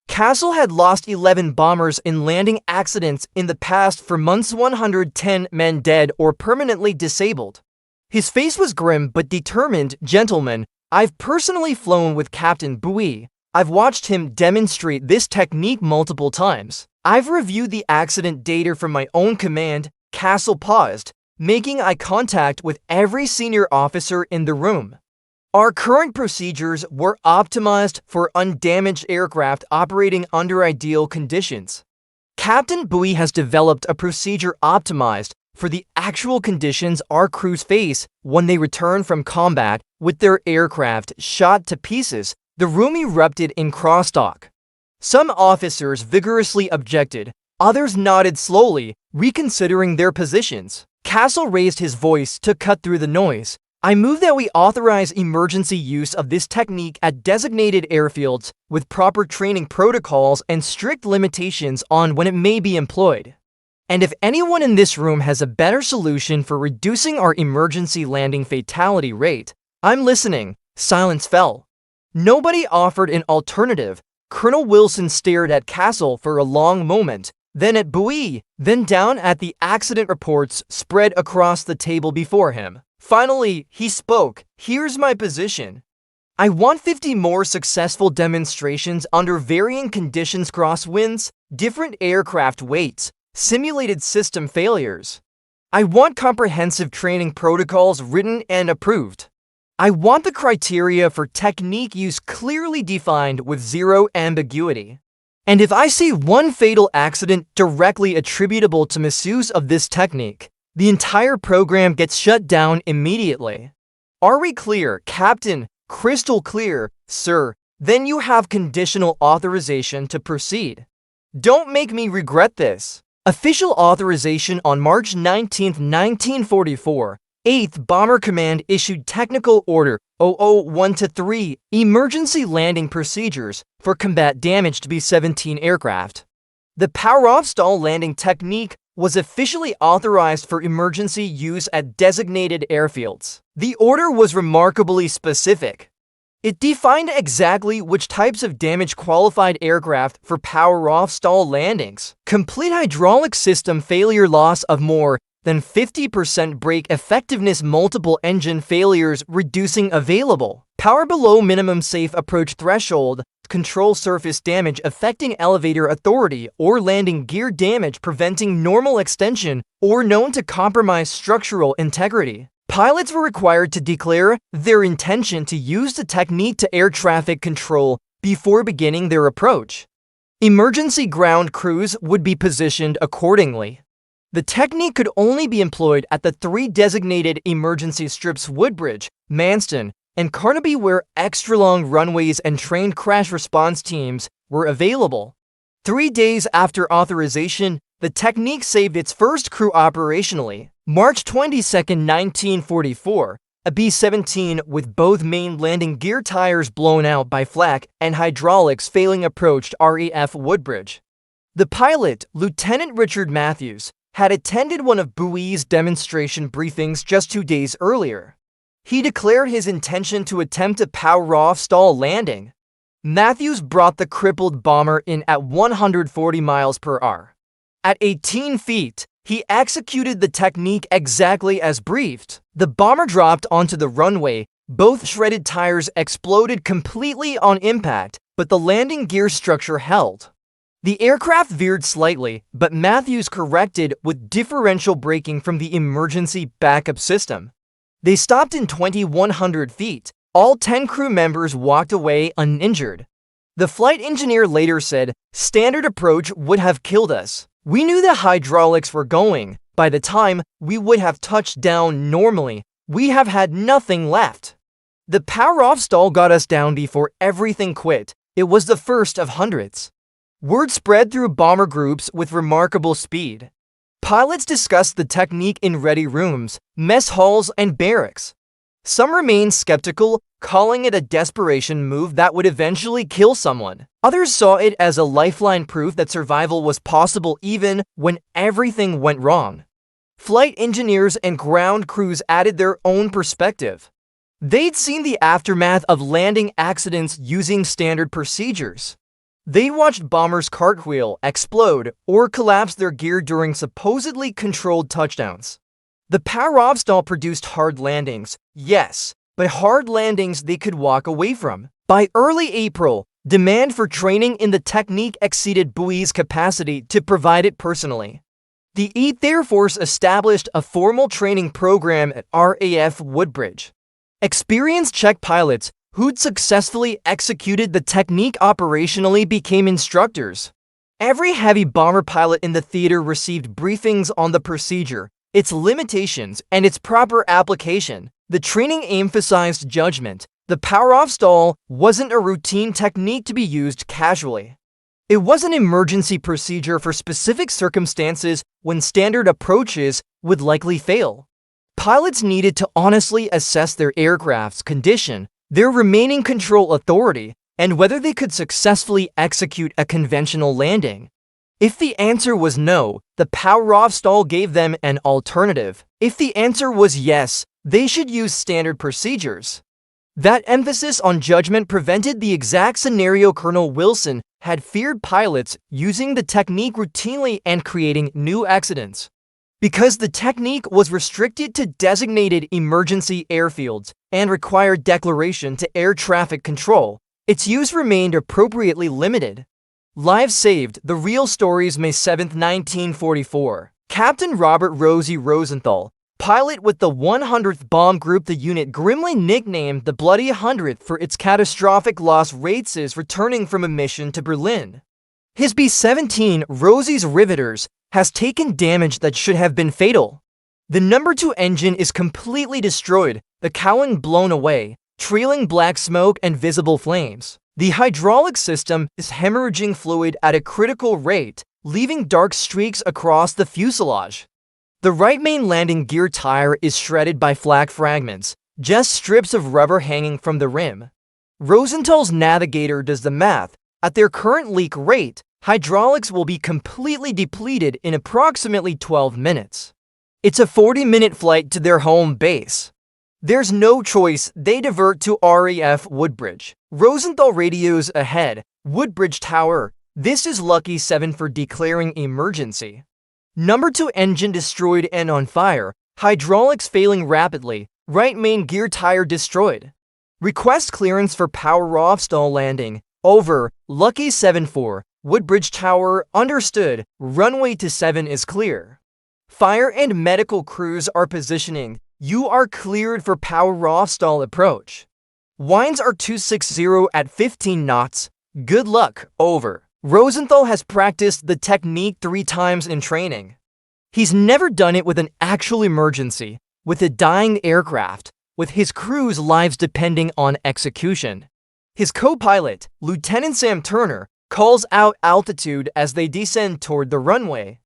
S1: Castle had lost 11 bombers in landing accidents in the past for months, 110 men dead or permanently disabled. His face was grim but determined. "Gentlemen, I've personally flown with Captain WWII. I've watched him demonstrate this technique multiple times. I've reviewed the accident data from my own command." Castle paused, making eye contact with every senior officer in the room. "Our current procedures were optimized for undamaged aircraft operating under ideal conditions. Captain WWII has developed a procedure optimized for the actual conditions our crews face when they return from combat with their aircraft shot to pieces." The room erupted in crosstalk. Some officers vigorously objected. Others nodded slowly, reconsidering their positions. Castle raised his voice to cut through the noise. "I move that we authorize emergency use of this technique at designated airfields with proper training protocols and strict limitations on when it may be employed. And if anyone in this room has a better solution for reducing our emergency landing fatality rate, I'm listening." Silence fell. Nobody offered an alternative. Colonel Wilson stared at Castle for a long moment, then at WWII, then down at the accident reports spread across the table before him. Finally, he spoke. "Here's my position. I want 50 more successful demonstrations under varying conditions, crosswinds, different aircraft weights, simulated system failures. I want comprehensive training protocols written and approved. I want the criteria for technique use clearly defined with zero ambiguity. And if I see one fatal accident directly attributable to misuse of this technique, the entire program gets shut down immediately. Are we clear, Captain? Crystal clear, sir. Then you have conditional authorization to proceed. Don't make me regret this. Official authorization on March 19, 1944. 8th Bomber Command issued Technical Order 001-3 Emergency Landing Procedures for combat damaged B-17 aircraft. The power-off stall landing technique was officially authorized for emergency use at designated airfields. The order was remarkably specific. It defined exactly which types of damage qualified aircraft for power-off stall landings. Complete hydraulic system failure, loss of more than 50% brake effectiveness, multiple engine failures, reducing available power below minimum safe approach threshold, control surface damage affecting elevator authority or landing gear damage preventing normal extension or known to compromise structural integrity. Pilots were required to declare their intention to use the technique to air traffic control before beginning their approach. Emergency ground crews would be positioned accordingly. The technique could only be employed at the 3 designated emergency strips: Woodbridge, Manston, and Carnaby, where extra-long runways and trained crash response teams were available. 3 days after authorization, the technique saved its first crew operationally. March 22, 1944, a B-17 with both main landing gear tires blown out by flak and hydraulics failing approached RAF Woodbridge. The pilot, Lieutenant Richard Matthews, had attended one of WWII's demonstration briefings just 2 days earlier. He declared his intention to attempt a power-off stall landing. Matthews brought the crippled bomber in at 140 miles per hour. At 18 feet, he executed the technique exactly as briefed. The bomber dropped onto the runway. Both shredded tires exploded completely on impact, but the landing gear structure held. The aircraft veered slightly, but Matthews corrected with differential braking from the emergency backup system. They stopped in 2,100 feet. All 10 crew members walked away uninjured. The flight engineer later said, "Standard approach would have killed us. We knew the hydraulics were going. By the time we would have touched down normally, we have had nothing left." The power-off stall got us down before everything quit. It was the first of hundreds. Word spread through bomber groups with remarkable speed. Pilots discussed the technique in ready rooms, mess halls, and barracks. Some remained skeptical, calling it a desperation move that would eventually kill someone. Others saw it as a lifeline, proof that survival was possible even when everything went wrong. Flight engineers and ground crews added their own perspective. They'd seen the aftermath of landing accidents using standard procedures. They watched bombers cartwheel, explode, or collapse their gear during supposedly controlled touchdowns. The power-off stall produced hard landings, yes, but hard landings they could walk away from. By early April, demand for training in the technique exceeded WWII's capacity to provide it personally. The 8th Air Force established a formal training program at RAF Woodbridge. Experienced Czech pilots who'd successfully executed the technique operationally became instructors. Every heavy bomber pilot in the theater received briefings on the procedure, its limitations, and its proper application. The training emphasized judgment. The power-off stall wasn't a routine technique to be used casually. It was an emergency procedure for specific circumstances when standard approaches would likely fail. Pilots needed to honestly assess their aircraft's condition, their remaining control authority, and whether they could successfully execute a conventional landing. If the answer was no, the power-off stall gave them an alternative. If the answer was yes, they should use standard procedures. That emphasis on judgment prevented the exact scenario Colonel Wilson had feared: pilots using the technique routinely and creating new accidents. Because the technique was restricted to designated emergency airfields and required declaration to air traffic control, its use remained appropriately limited. Lives saved. The real stories. May 7, 1944. Captain Robert Rosie Rosenthal, pilot with the 100th Bomb Group, the unit grimly nicknamed the Bloody 100th for its catastrophic loss rates, is returning from a mission to Berlin. His B-17, Rosie's Riveters, has taken damage that should have been fatal. The No. 2 engine is completely destroyed, the cowling blown away, trailing black smoke and visible flames. The hydraulic system is hemorrhaging fluid at a critical rate, leaving dark streaks across the fuselage. The right main landing gear tire is shredded by flak fragments, just strips of rubber hanging from the rim. Rosenthal's navigator does the math. At their current leak rate, hydraulics will be completely depleted in approximately 12 minutes. It's a 40-minute flight to their home base. There's no choice, they divert to RAF Woodbridge. Rosenthal radios ahead, Woodbridge Tower. This is Lucky 7 for declaring emergency. No. 2 engine destroyed and on fire, hydraulics failing rapidly, right main gear tire destroyed. Request clearance for power off stall landing. Over. Lucky 7-4, Woodbridge Tower. Understood. Runway to 7 is clear. Fire and medical crews are positioning. You are cleared for power off stall approach. Winds are 260 at 15 knots. Good luck. Over. Rosenthal has practiced the technique 3 times in training. He's never done it with an actual emergency, with a dying aircraft, with his crew's lives depending on execution. His co-pilot, Lieutenant Sam Turner, calls out altitude as they descend toward the runway.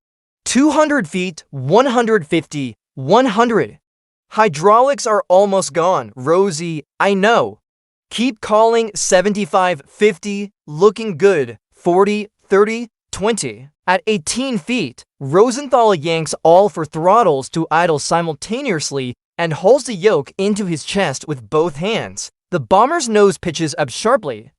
S1: 200 feet, 150, 100. Hydraulics are almost gone. Rosie, I know. Keep calling. 75, 50, looking good. 40, 30, 20. At 18 feet, Rosenthal yanks all 4 throttles to idle simultaneously and holds the yoke into his chest with both hands. The bomber's nose pitches up sharply.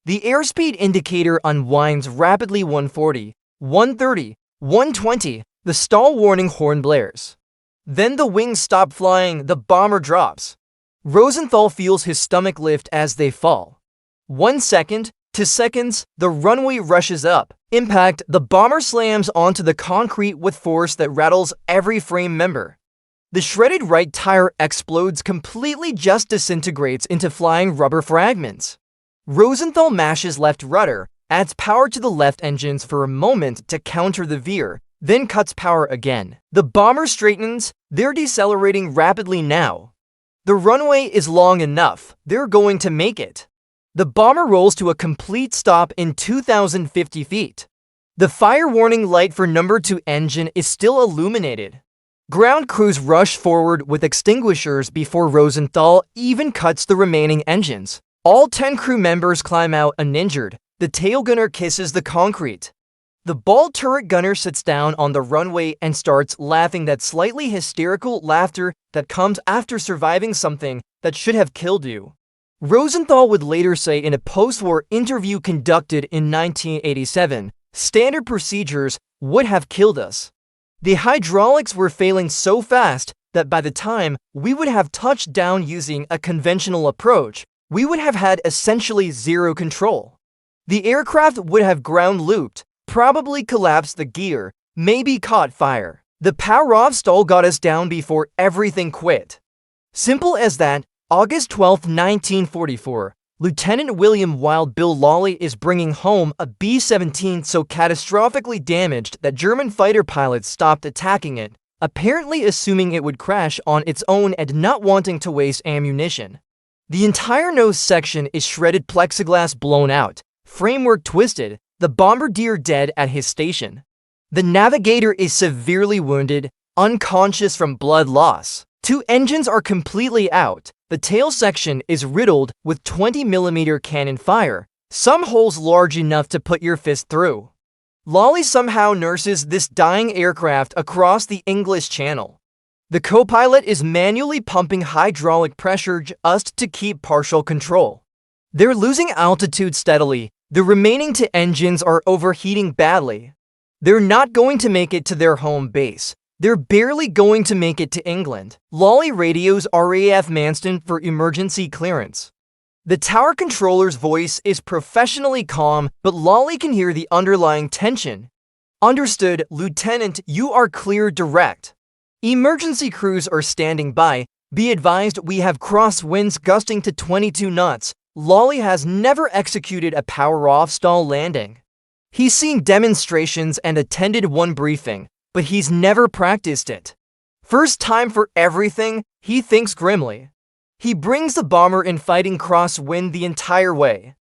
S1: The airspeed indicator unwinds rapidly. 140, 130, 120. The stall warning horn blares. Then the wings stop flying. The bomber drops. Rosenthal feels his stomach lift as they fall. 1 second, 2 seconds, the runway rushes up. Impact, the bomber slams onto the concrete with force that rattles every frame member. The shredded right tire explodes completely, just disintegrates into flying rubber fragments. Rosenthal mashes left rudder, adds power to the left engines for a moment to counter the veer, then cuts power again. The bomber straightens. They're decelerating rapidly now. The runway is long enough. They're going to make it. The bomber rolls to a complete stop in 2,050 feet. The fire warning light for No. 2 engine is still illuminated. Ground crews rush forward with extinguishers before Rosenthal even cuts the remaining engines. All 10 crew members climb out uninjured. The tail gunner kisses the concrete. The bald turret gunner sits down on the runway and starts laughing, that slightly hysterical laughter that comes after surviving something that should have killed you. Rosenthal would later say in a post-war interview conducted in 1987, "Standard procedures would have killed us. The hydraulics were failing so fast that by the time we would have touched down using a conventional approach, we would have had essentially zero control. The aircraft would have ground looped, probably collapsed the gear, maybe caught fire. The power-off stall got us down before everything quit." Simple as that. August 12, 1944, Lieutenant William Wild Bill Lawley is bringing home a B-17 so catastrophically damaged that German fighter pilots stopped attacking it, apparently assuming it would crash on its own and not wanting to waste ammunition. The entire nose section is shredded, plexiglass blown out, framework twisted, the bombardier dead at his station. The navigator is severely wounded, unconscious from blood loss. 2 engines are completely out. The tail section is riddled with 20mm cannon fire, some holes large enough to put your fist through. Lawley somehow nurses this dying aircraft across the English Channel. The co-pilot is manually pumping hydraulic pressure just to keep partial control. They're losing altitude steadily. The remaining 2 engines are overheating badly. They're not going to make it to their home base. They're barely going to make it to England. Lawley radios RAF Manston for emergency clearance. The tower controller's voice is professionally calm, but Lawley can hear the underlying tension. Understood, Lieutenant, you are clear direct. Emergency crews are standing by. Be advised we have crosswinds gusting to 22 knots. Lawley has never executed a power-off stall landing. He's seen demonstrations and attended one briefing, but he's never practiced it. First time for everything, he thinks grimly. He brings the bomber in fighting crosswind the entire way.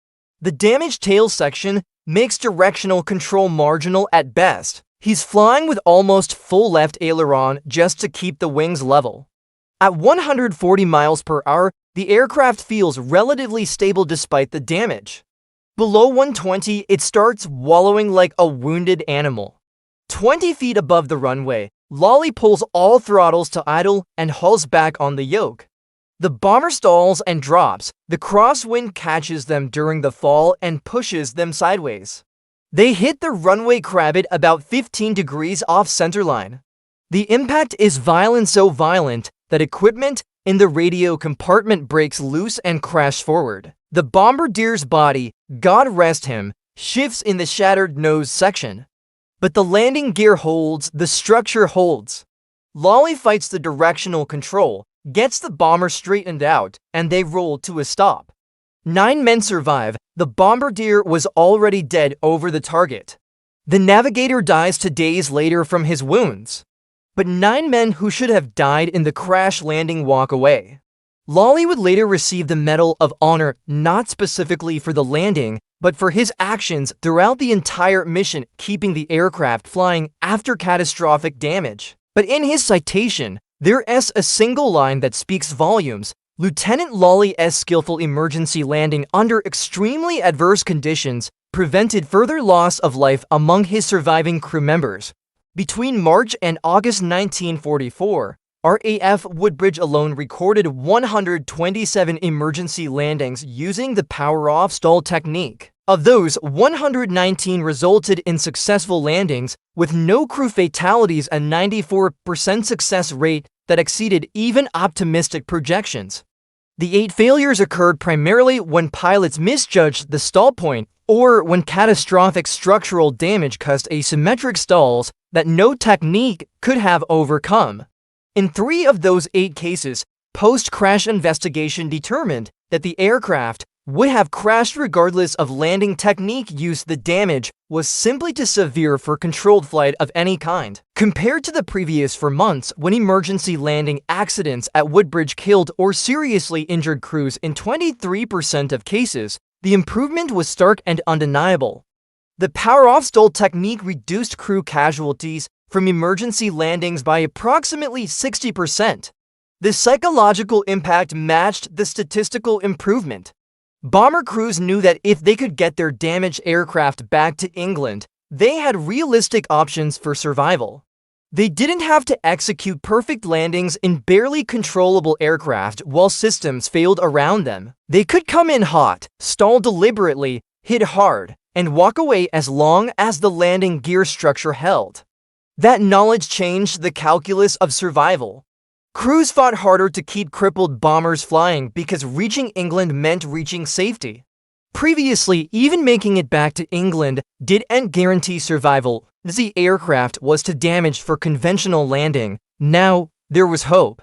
S1: The damaged tail section makes directional control marginal at best. He's flying with almost full left aileron just to keep the wings level. At 140 miles per hour, the aircraft feels relatively stable despite the damage. Below 120, it starts wallowing like a wounded animal. 20 feet above the runway, Lawley pulls all throttles to idle and hauls back on the yoke. The bomber stalls and drops. The crosswind catches them during the fall and pushes them sideways. They hit the runway crabit about 15 degrees off centerline. The impact is violent, so violent that equipment in the radio compartment breaks loose and crashes forward. The bombardier's body, God rest him, shifts in the shattered nose section. But the landing gear holds, the structure holds. Lawley fights the directional control, gets the bomber straightened out, and they roll to a stop. 9 men survive. The bombardier was already dead over the target. The navigator dies 2 days later from his wounds. But 9 men who should have died in the crash landing walk away. Lawley would later receive the Medal of Honor, not specifically for the landing, but for his actions throughout the entire mission, keeping the aircraft flying after catastrophic damage. But in his citation, there's a single line that speaks volumes. Lieutenant Lawley's skillful emergency landing under extremely adverse conditions prevented further loss of life among his surviving crew members. Between March and August 1944, RAF Woodbridge alone recorded 127 emergency landings using the power-off stall technique. Of those, 119 resulted in successful landings, with no crew fatalities, a 94% success rate that exceeded even optimistic projections. The 8 failures occurred primarily when pilots misjudged the stall point or when catastrophic structural damage caused asymmetric stalls that no technique could have overcome. In 3 of those 8 cases, post-crash investigation determined that the aircraft would have crashed regardless of landing technique used. The damage was simply too severe for controlled flight of any kind. Compared to the previous 4 months, when emergency landing accidents at Woodbridge killed or seriously injured crews in 23% of cases, the improvement was stark and undeniable. The power-off stall technique reduced crew casualties from emergency landings by approximately 60%. The psychological impact matched the statistical improvement. Bomber crews knew that if they could get their damaged aircraft back to England, they had realistic options for survival. They didn't have to execute perfect landings in barely controllable aircraft while systems failed around them. They could come in hot, stall deliberately, hit hard, and walk away as long as the landing gear structure held. That knowledge changed the calculus of survival. Crews fought harder to keep crippled bombers flying because reaching England meant reaching safety. Previously, even making it back to England didn't guarantee survival. The aircraft was too damaged for conventional landing. Now, there was hope.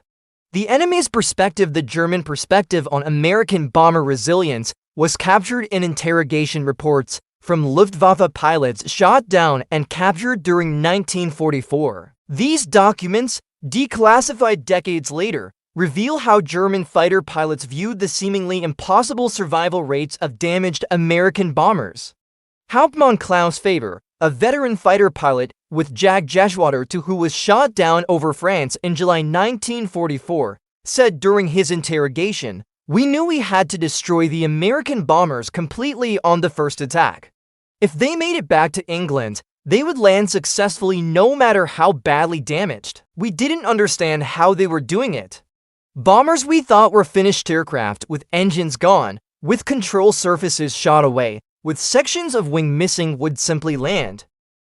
S1: The enemy's perspective, the German perspective on American bomber resilience, was captured in interrogation reports from Luftwaffe pilots shot down and captured during 1944. These documents, declassified decades later, reveal how German fighter pilots viewed the seemingly impossible survival rates of damaged American bombers. Hauptmann Klaus Faber, a veteran fighter pilot with Jag Jeschwader who was shot down over France in July 1944, said during his interrogation, "We knew we had to destroy the American bombers completely on the first attack. If they made it back to England, they would land successfully no matter how badly damaged. We didn't understand how they were doing it. Bombers we thought were finished aircraft with engines gone, with control surfaces shot away, with sections of wing missing would simply land.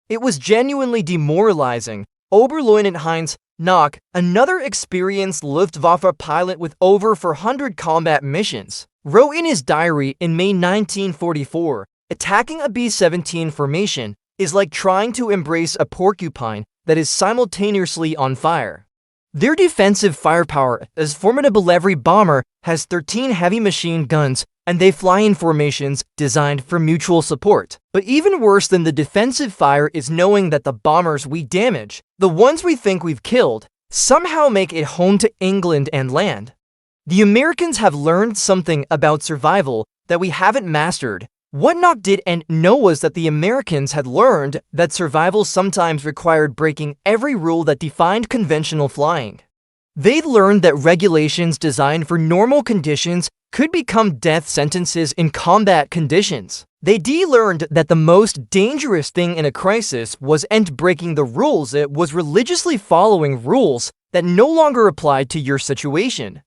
S1: It was genuinely demoralizing. Oberleutnant Heinz Knock, another experienced Luftwaffe pilot with over 400 combat missions, wrote in his diary in May 1944, "Attacking a B-17 formation is like trying to embrace a porcupine that is simultaneously on fire." Their defensive firepower is formidable. Every bomber has 13 heavy machine guns, and they fly in formations designed for mutual support. But even worse than the defensive fire is knowing that the bombers we damage, the ones we think we've killed, somehow make it home to England and land. The Americans have learned something about survival that we haven't mastered. What Knock didn't know was that the Americans had learned that survival sometimes required breaking every rule that defined conventional flying. They'd learned that regulations designed for normal conditions could become death sentences in combat conditions. They learned that the most dangerous thing in a crisis wasn't breaking the rules, it was religiously following rules that no longer applied to your situation.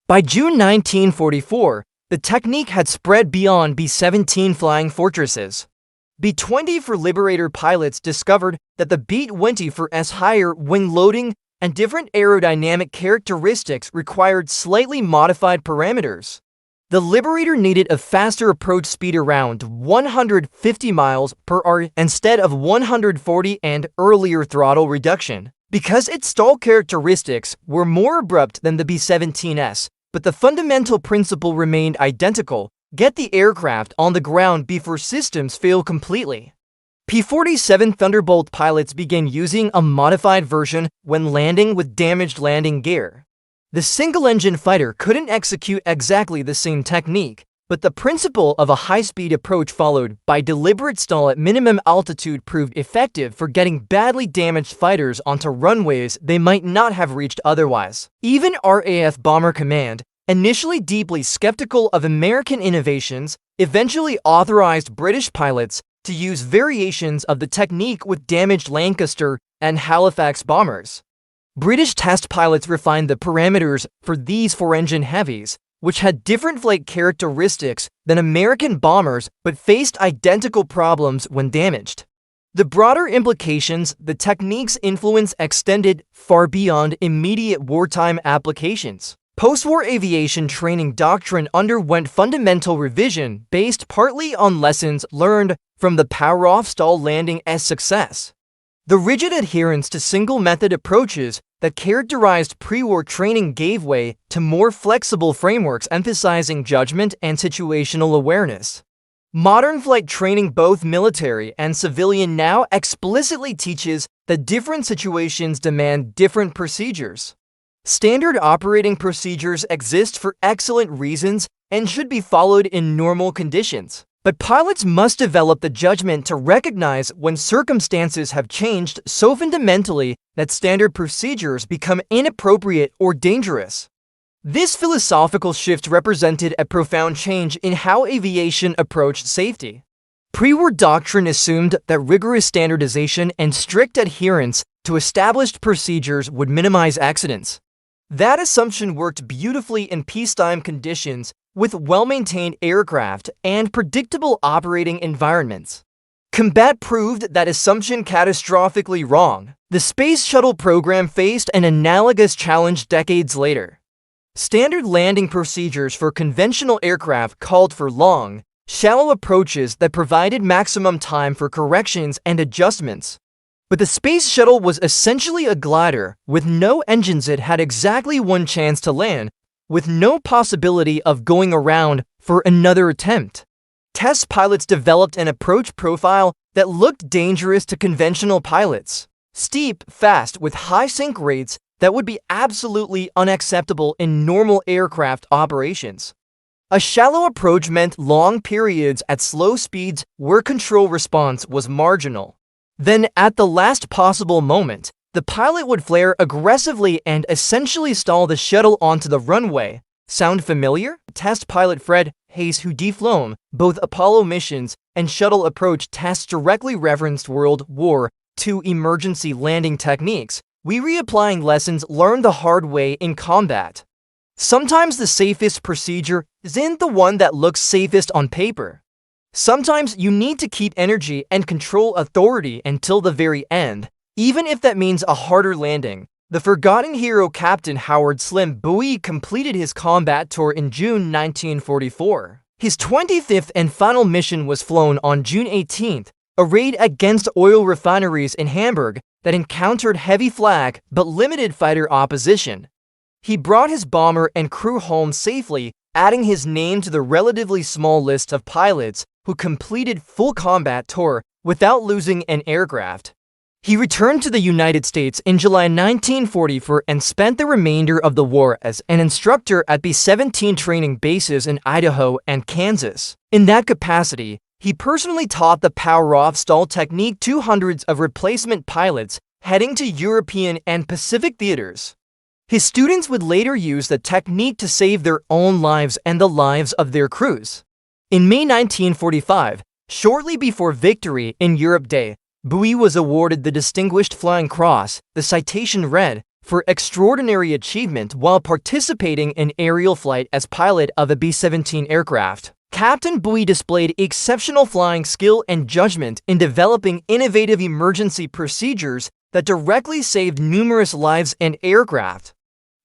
S1: By June 1944, the technique had spread beyond B-17 flying fortresses. B-20 for Liberator pilots discovered that the B-20 for S higher wing loading and different aerodynamic characteristics required slightly modified parameters. The Liberator needed a faster approach speed around 150 miles per hour instead of 140 and earlier throttle reduction, because its stall characteristics were more abrupt than the B-17S. But the fundamental principle remained identical: get the aircraft on the ground before systems fail completely. P-47 Thunderbolt pilots began using a modified version when landing with damaged landing gear. The single-engine fighter couldn't execute exactly the same technique, but the principle of a high-speed approach followed by deliberate stall at minimum altitude proved effective for getting badly damaged fighters onto runways they might not have reached otherwise. Even RAF Bomber Command, initially deeply skeptical of American innovations, eventually authorized British pilots to use variations of the technique with damaged Lancaster and Halifax bombers. British test pilots refined the parameters for these four-engine heavies, which had different flight characteristics than American bombers but faced identical problems when damaged. The broader implications, the technique's influence extended far beyond immediate wartime applications. Post-war aviation training doctrine underwent fundamental revision based partly on lessons learned from the power-off stall landing as success. The rigid adherence to single-method approaches that characterized pre-war training gave way to more flexible frameworks emphasizing judgment and situational awareness. Modern flight training, both military and civilian, now explicitly teaches that different situations demand different procedures. Standard operating procedures exist for excellent reasons and should be followed in normal conditions. But pilots must develop the judgment to recognize when circumstances have changed so fundamentally that standard procedures become inappropriate or dangerous. This philosophical shift represented a profound change in how aviation approached safety. Pre-war doctrine assumed that rigorous standardization and strict adherence to established procedures would minimize accidents. That assumption worked beautifully in peacetime conditions with well-maintained aircraft and predictable operating environments. Combat proved that assumption catastrophically wrong. The Space Shuttle program faced an analogous challenge decades later. Standard landing procedures for conventional aircraft called for long, shallow approaches that provided maximum time for corrections and adjustments. But the Space Shuttle was essentially a glider with no engines. It had exactly one chance to land, with no possibility of going around for another attempt. Test pilots developed an approach profile that looked dangerous to conventional pilots. Steep, fast, with high sink rates that would be absolutely unacceptable in normal aircraft operations. A shallow approach meant long periods at slow speeds where control response was marginal. Then, at the last possible moment, the pilot would flare aggressively and essentially stall the shuttle onto the runway. Sound familiar? Test pilot Fred Hayes, who deflown both Apollo missions and shuttle approach tests, directly referenced World War II emergency landing techniques, we reapplying lessons learned the hard way in combat. Sometimes the safest procedure isn't the one that looks safest on paper. Sometimes you need to keep energy and control authority until the very end. even if that means a harder landing. The forgotten hero Captain Howard "Slim" Bowie completed his combat tour in June 1944. His 25th and final mission was flown on June 18th, a raid against oil refineries in Hamburg that encountered heavy flak but limited fighter opposition. He brought his bomber and crew home safely, adding his name to the relatively small list of pilots who completed full combat tour without losing an aircraft. He returned to the United States in July 1944 and spent the remainder of the war as an instructor at B-17 training bases in Idaho and Kansas. In that capacity, he personally taught the power-off stall technique to hundreds of replacement pilots heading to European and Pacific theaters. His students would later use the technique to save their own lives and the lives of their crews. In May 1945, shortly before Victory in Europe Day, Bowie was awarded the Distinguished Flying Cross. The citation read, "for extraordinary achievement while participating in aerial flight as pilot of a B-17 aircraft." Captain Bowie displayed exceptional flying skill and judgment in developing innovative emergency procedures that directly saved numerous lives and aircraft.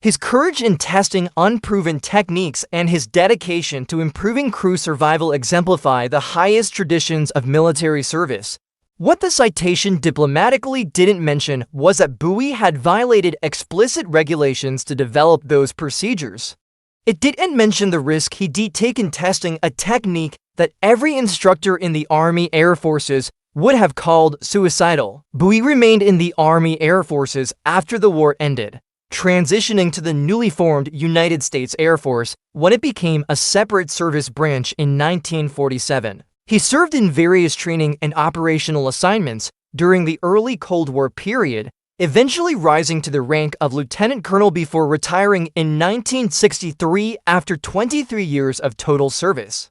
S1: His courage in testing unproven techniques and his dedication to improving crew survival exemplify the highest traditions of military service. What the citation diplomatically didn't mention was that Bowie had violated explicit regulations to develop those procedures. It didn't mention the risk he'd taken testing a technique that every instructor in the Army Air Forces would have called suicidal. Bowie remained in the Army Air Forces after the war ended, transitioning to the newly formed United States Air Force when it became a separate service branch in 1947. He served in various training and operational assignments during the early Cold War period, eventually rising to the rank of lieutenant colonel before retiring in 1963 after 23 years of total service.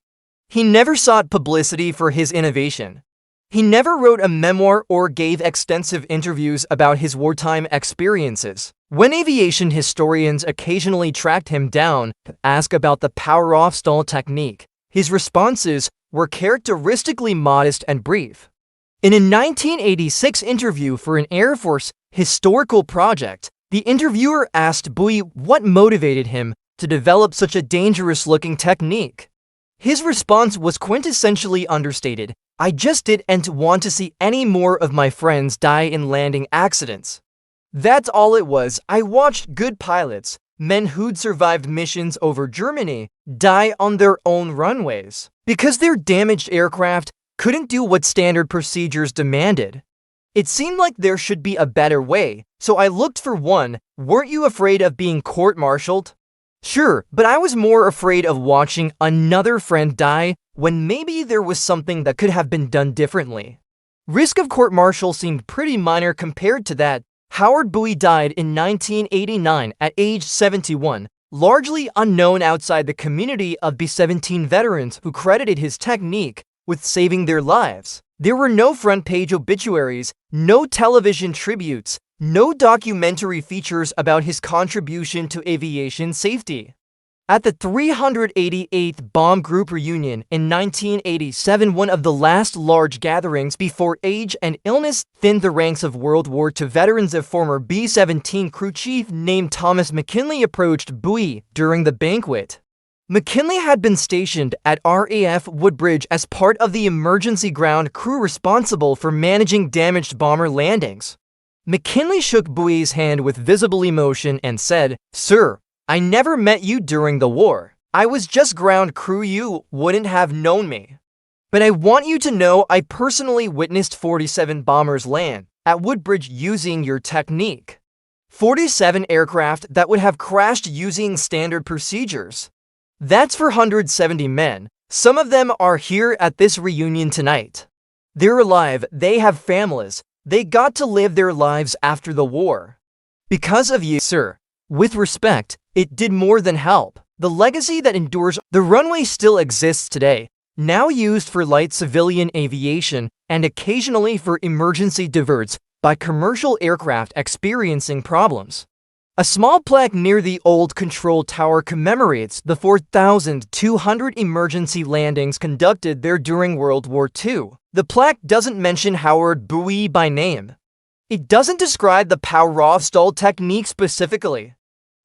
S1: He never sought publicity for his innovation. He never wrote a memoir or gave extensive interviews about his wartime experiences. When aviation historians occasionally tracked him down to ask about the power-off stall technique, his responses were characteristically modest and brief. In a 1986 interview for an Air Force historical project, the interviewer asked Bowie what motivated him to develop such a dangerous-looking technique. His response was quintessentially understated: "I just didn't want to see any more of my friends die in landing accidents. That's all it was. I watched good pilots, men who'd survived missions over Germany, die on their own runways because their damaged aircraft couldn't do what standard procedures demanded. It seemed like there should be a better way, so I looked for one." Weren't you afraid of being court-martialed? Sure, but I was more afraid of watching another friend die when maybe there was something that could have been done differently. Risk of court-martial seemed pretty minor compared to that. Howard Bowie died in 1989 at age 71, largely unknown outside the community of B-17 veterans who credited his technique with saving their lives. There were no front-page obituaries, no television tributes, no documentary features about his contribution to aviation safety. At the 388th Bomb Group reunion in 1987, one of the last large gatherings before age and illness thinned the ranks of World War II veterans, a former B-17 crew chief named Thomas McKinley approached Bowie during the banquet. McKinley had been stationed at RAF Woodbridge as part of the emergency ground crew responsible for managing damaged bomber landings. McKinley shook Bowie's hand with visible emotion and said, "Sir, I never met you during the war. I was just ground crew. You wouldn't have known me. But I want you to know I personally witnessed 47 bombers land at Woodbridge using your technique. 47 aircraft that would have crashed using standard procedures. That's for 170 men. Some of them are here at this reunion tonight. They're alive, they have families, they got to live their lives after the war. Because of you, sir. With respect, it did more than help. The legacy that endures. The runway still exists today, now used for light civilian aviation and occasionally for emergency diverts by commercial aircraft experiencing problems. A small plaque near the old control tower commemorates the 4,200 emergency landings conducted there during World War II. The plaque doesn't mention Howard Bowie by name. It doesn't describe the Power-off-stall technique specifically.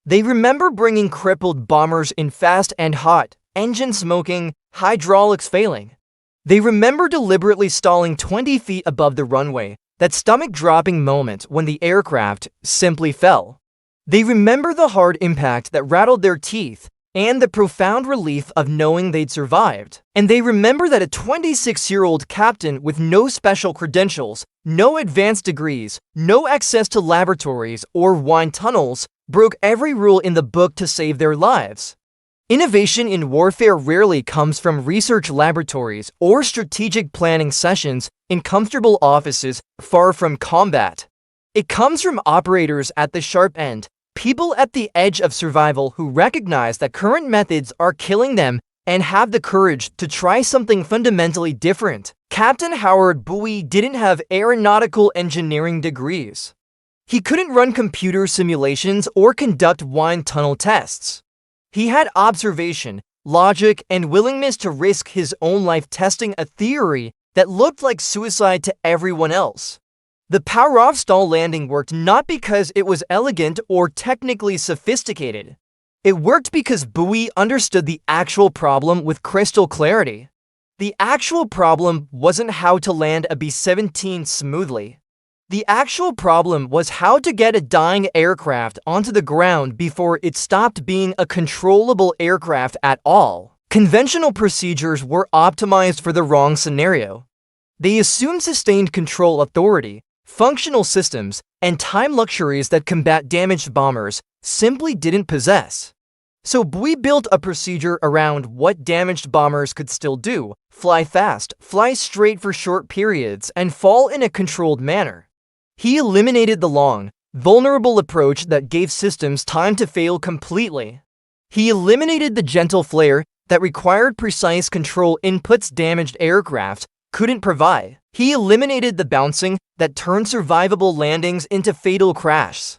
S1: They remember bringing crippled bombers in fast and hot, engine smoking, hydraulics failing. They remember deliberately stalling 20 feet above the runway, that stomach-dropping moment when the aircraft simply fell. They remember the hard impact that rattled their teeth and the profound relief of knowing they'd survived. And they remember that a 26-year-old captain with no special credentials, no advanced degrees, no access to laboratories or wind tunnels, broke every rule in the book to save their lives. Innovation in warfare rarely comes from research laboratories or strategic planning sessions in comfortable offices far from combat. It comes from operators at the sharp end, people at the edge of survival who recognize that current methods are killing them and have the courage to try something fundamentally different. Captain Howard Bowie didn't have aeronautical engineering degrees. He couldn't run computer simulations or conduct wind tunnel tests. He had observation, logic, and willingness to risk his own life testing a theory that looked like suicide to everyone else. The power-off-stall landing worked not because it was elegant or technically sophisticated. It worked because Bowie understood the actual problem with crystal clarity. The actual problem wasn't how to land a B-17 smoothly. The actual problem was how to get a dying aircraft onto the ground before it stopped being a controllable aircraft at all. Conventional procedures were optimized for the wrong scenario. They assumed sustained control authority, functional systems, and time luxuries that combat damaged bombers simply didn't possess. So Bowie built a procedure around what damaged bombers could still do: fly fast, fly straight for short periods, and fall in a controlled manner. He eliminated the long, vulnerable approach that gave systems time to fail completely. He eliminated the gentle flare that required precise control inputs damaged aircraft couldn't provide. He eliminated the bouncing that turned survivable landings into fatal crashes.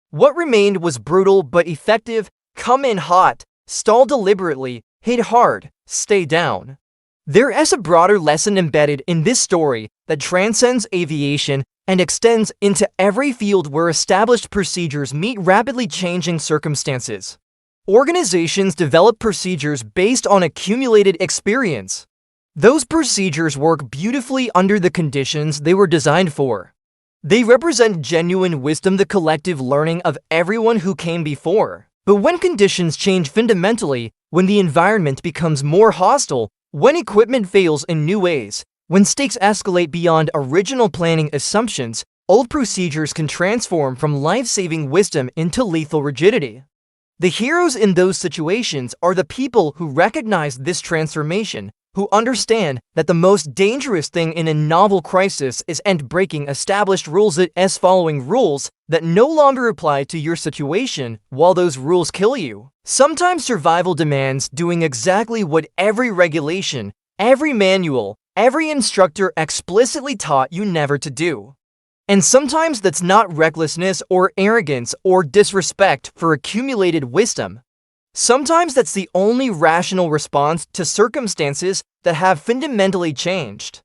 S1: What remained was brutal but effective: come in hot, stall deliberately, hit hard, stay down. There is a broader lesson embedded in this story that transcends aviation and extends into every field where established procedures meet rapidly changing circumstances. Organizations develop procedures based on accumulated experience. Those procedures work beautifully under the conditions they were designed for. They represent genuine wisdom, the collective learning of everyone who came before. But when conditions change fundamentally, when the environment becomes more hostile, when equipment fails in new ways, when stakes escalate beyond original planning assumptions, old procedures can transform from life-saving wisdom into lethal rigidity. The heroes in those situations are the people who recognize this transformation, who understand that the most dangerous thing in a novel crisis isn't breaking established rules, it is following rules that no longer apply to your situation while those rules kill you. Sometimes survival demands doing exactly what every regulation, every manual, every instructor explicitly taught you never to do. And sometimes that's not recklessness or arrogance or disrespect for accumulated wisdom. Sometimes that's the only rational response to circumstances that have fundamentally changed.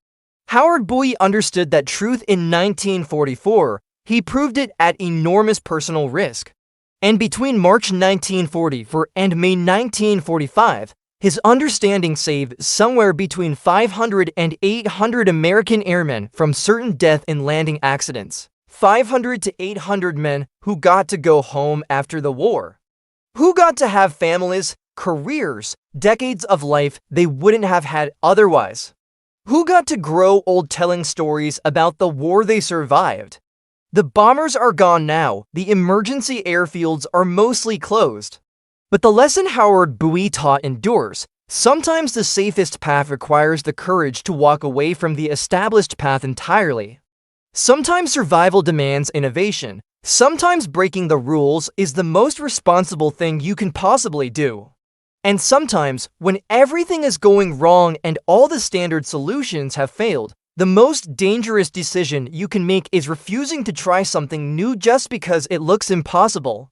S1: Howard Bowie understood that truth in 1944. He proved it at enormous personal risk. And between March 1944 and May 1945, his understanding saved somewhere between 500 and 800 American airmen from certain death in landing accidents. 500 to 800 men who got to go home after the war. Who got to have families, careers, decades of life they wouldn't have had otherwise. Who got to grow old telling stories about the war they survived. The bombers are gone now, the emergency airfields are mostly closed. But the lesson Howard Bowie taught endures. Sometimes the safest path requires the courage to walk away from the established path entirely. Sometimes survival demands innovation. Sometimes breaking the rules is the most responsible thing you can possibly do. And sometimes, when everything is going wrong and all the standard solutions have failed, the most dangerous decision you can make is refusing to try something new just because it looks impossible.